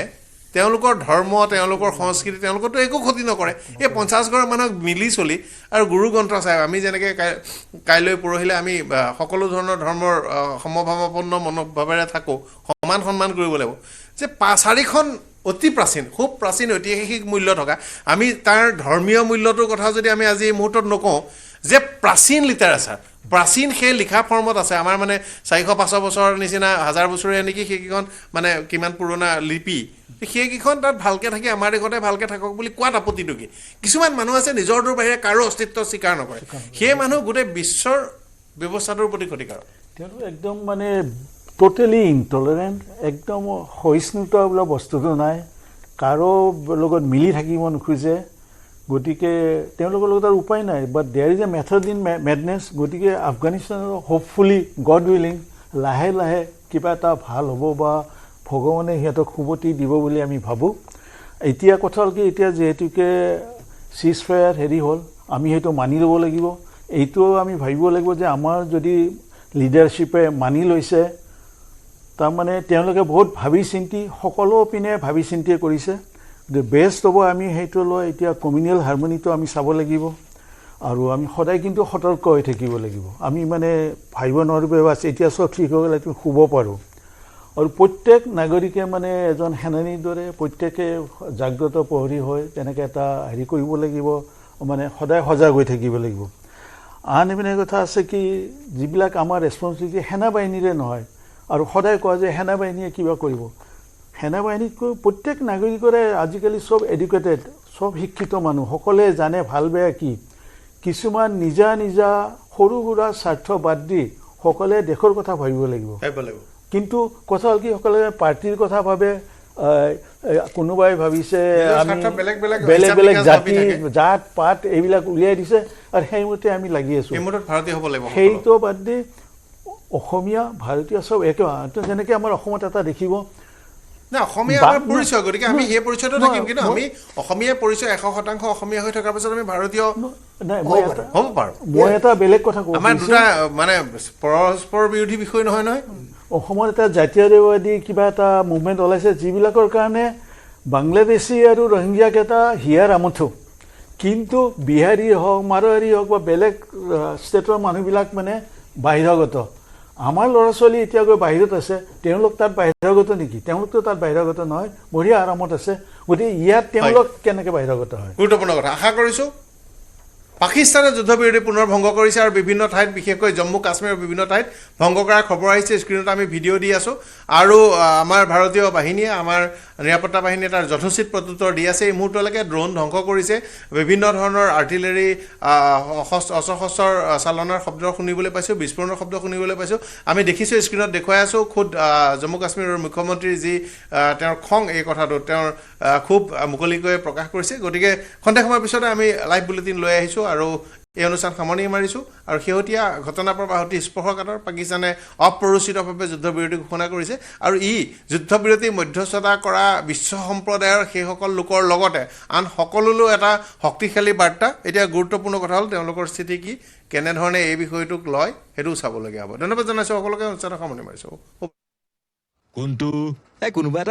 তেওঁলোকৰ ধৰ্ম, তেওঁলোকৰ সংস্কৃতি, তেওঁলোকৰতো একো ক্ষতি নকৰে। এই 50 ঘৰ মানুহক মিলি চলি আৰু গুৰু গ্ৰন্থ চাহেব, আমি যেনেকৈ কাইলৈ পৰহিলে আমি সকলো ধৰণৰ ধৰ্মৰ সমভাৱাপন্ন মনোভাৱেৰে থাকোঁ, সমান সন্মান কৰিব লাগিব। যে 4খন অতি প্ৰাচীন, খুব প্ৰাচীন ঐতিহাসিক মূল্য থকা, আমি তাৰ ধৰ্মীয় মূল্যটোৰ কথা যদি আমি আজি এই মুহূৰ্তত নকওঁ, যে প্ৰাচীন লিটাৰেচাৰ, প্ৰাচীন সেই লিখা ফৰ্মত আছে। আমাৰ মানে 400-500 বছৰৰ নিচিনা 1000 বছৰীয়া নেকি সেইকেইখন, মানে কিমান পুৰণা লিপি, সেইকেইখন তাত ভালকৈ থাকি আমাৰ দেশতে ভালকৈ থাকক বুলি কোৱাত আপত্তিটো কি? কিছুমান মানুহ আছে নিজৰটোৰ বাহিৰে কাৰো অস্তিত্ব স্বীকাৰ নকৰে, সেই মানুহ গোটেই বিশ্বৰ ব্যৱস্থাটোৰ প্ৰতি ক্ষতিকাৰক। তেওঁলোক একদম মানে টোটেলি ইনটলাৰেণ্ট, একদম সহিষ্ণুতা বোলা বস্তুটো নাই, কাৰো লগত মিলি থাকিব নোখোজে। গতিকে তেওঁলোকৰ লগত আৰু উপায় নাই, but there is a method in madness. গতিকে আফগানিস্তানৰ হোপফুলি গড উইলিং লাহে লাহে কিবা এটা ভাল হ'ব বা ভগৱানে সিহঁতক সুমতি দিব বুলি আমি ভাবোঁ। এতিয়া কথা হ'ল কি, এতিয়া যিহেতুকে চিজফায়াৰ হ'ল, আমি সেইটো মানি ল'ব লাগিব। এইটোও আমি ভাবিব লাগিব যে আমাৰ যদি লিডাৰশ্বিপে মানি লৈছে, তাৰমানে তেওঁলোকে বহুত ভাবি চিন্তি, সকলো পিনে ভাবি চিন্তিয়ে কৰিছে। বেষ্ট হ'ব আমি সেইটো লৈ এতিয়া কমিউনেল হাৰমনিটো আমি চাব লাগিব আৰু আমি সদায় কিন্তু সতৰ্ক হৈ থাকিব লাগিব। আমি মানে ভাবিব নোৱাৰিব আছে এতিয়া চব ঠিক হৈ গ'লে তুমি শুব পাৰোঁ। আৰু প্ৰত্যেক নাগৰিকে মানে এজন সেনানীৰ দৰে প্ৰত্যেকে জাগ্ৰত প্ৰহৰী হৈ তেনেকৈ এটা কৰিব লাগিব, মানে সদায় সজাগ হৈ থাকিব লাগিব। আন এপিনে কথা আছে কি, যিবিলাক আমাৰ ৰেছপনচিবিলিটি সেনাবাহিনীৰে নহয়, আৰু সদায় কোৱা যে সেনাবাহিনীয়ে কিবা কৰিব, সেনাবাহিনীতকৈ প্ৰত্যেক নাগৰিকৰে আজিকালি চব এডুকেটেড, চব শিক্ষিত মানুহ, সকলোৱে জানে ভাল বেয়া কি। কিছুমান নিজা নিজা সৰু সুৰা স্বাৰ্থ বাদ দি সকলোৱে দেশৰ কথা ভাবিব লাগিব। কিন্তু কথা হ'ল কি, সকলোৱে পাৰ্টিৰ কথা ভাবে, কোনোবাই ভাবিছে আমি বেলেগ বেলেগ জাতি জাত পাত এইবিলাক উলিয়াই দিছে আৰু সেইমতে আমি লাগি আছোঁ। সেইটো বাদ দি অসমীয়া ভাৰতীয় চব একে। যেনেকৈ আমাৰ অসমত এটা দেখিব না অসমীয়া আমাৰ পৰিচয়, গতিকে আমি সেই পৰিচয়টো থাকিম, কিন্তু আমি অসমীয়া পৰিচয় 100% অসমীয়া হৈ থকাৰ পিছত আমি ভাৰতীয় হ'ব পাৰোঁ। মই এটা বেলেগ কথা কওঁ, আমাৰ দুটা মানে পৰস্পৰ বিৰোধী বিষয় নহয় নহয়। অসমত এটা জাতীয়তাবাদী কিবা এটা মুভমেণ্ট ওলাইছে, যিবিলাকৰ কাৰণে বাংলাদেশী আৰু ৰোহিংগীয়াকেইটা হিয়াৰ আমঠু, কিন্তু বিহাৰী হওক, মাৰোৱাৰী হওক বা বেলেগ ষ্টেটৰ মানুহবিলাক মানে বাহিৰাগত। আমাৰ ল'ৰা ছোৱালী এতিয়া গৈ বাহিৰত আছে, তেওঁলোক তাত বাহিৰাগত নেকি? তেওঁলোকতো তাত বাহিৰাগত নহয়, বঢ়িয়া আৰামত আছে। গতিকে ইয়াত তেওঁলোক কেনেকৈ বাহিৰাগত হয়? গুৰুত্বপূৰ্ণ কথা। আশা কৰিছোঁ পাকিস্তানে যুদ্ধবিৰতি পুনৰ ভংগ কৰিছে আৰু বিভিন্ন ঠাইত, বিশেষকৈ জম্মু কাশ্মীৰৰ বিভিন্ন ঠাইত ভংগ কৰাৰ খবৰ আহিছে। স্ক্ৰীণত আমি ভিডিঅ' দি আছোঁ আৰু আমাৰ ভাৰতীয় বাহিনীয়ে, আমাৰ নিৰাপত্তা বাহিনীয়ে তাৰ যথোচিত প্ৰত্যুত্তৰ দি আছে। এই মুহূৰ্তলৈকে ড্ৰোন ধ্বংস কৰিছে, বিভিন্ন ধৰণৰ আৰ্টিলাৰী অস্ত্ৰ শস্ত্ৰৰ চালনাৰ শব্দ শুনিবলৈ পাইছোঁ, বিস্ফোৰণৰ শব্দ শুনিবলৈ পাইছোঁ। আমি দেখিছোঁ, স্ক্ৰীণত দেখুৱাই আছোঁ, খুদ জম্মু কাশ্মীৰৰ মুখ্যমন্ত্ৰীৰ যি তেওঁৰ খং, এই কথাটো তেওঁৰ খুব মুকলিকৈ প্ৰকাশ কৰিছে। গতিকে খন্তেক সময়ৰ পিছতে আমি লাইভ বুলেটিন লৈ আহিছোঁ আৰু এই অনুষ্ঠান সামৰণি মাৰিছোঁ। আৰু শেহতীয়া ঘটনাৰ পৰা অতি স্পৰ্শকাতৰ, পাকিস্তানে অপ্ৰৰোচিতভাৱে যুদ্ধবিৰতি ঘোষণা কৰিছে আৰু ই যুদ্ধবিৰতি মধ্যস্থতা কৰা বিশ্ব সম্প্ৰদায়ৰ সেইসকল লোকৰ লগতে আন সকলোলৈ এটা শক্তিশালী বাৰ্তা। এতিয়া গুৰুত্বপূৰ্ণ কথা হ'ল তেওঁলোকৰ স্থিতি কি, কেনেধৰণে এই বিষয়টোক লয়, সেইটোও চাবলগীয়া হ'ব। ধন্যবাদ জনাইছোঁ সকলোকে। অনুষ্ঠানৰ সামৰণি মাৰিছোঁ। কোনটো কোনোবা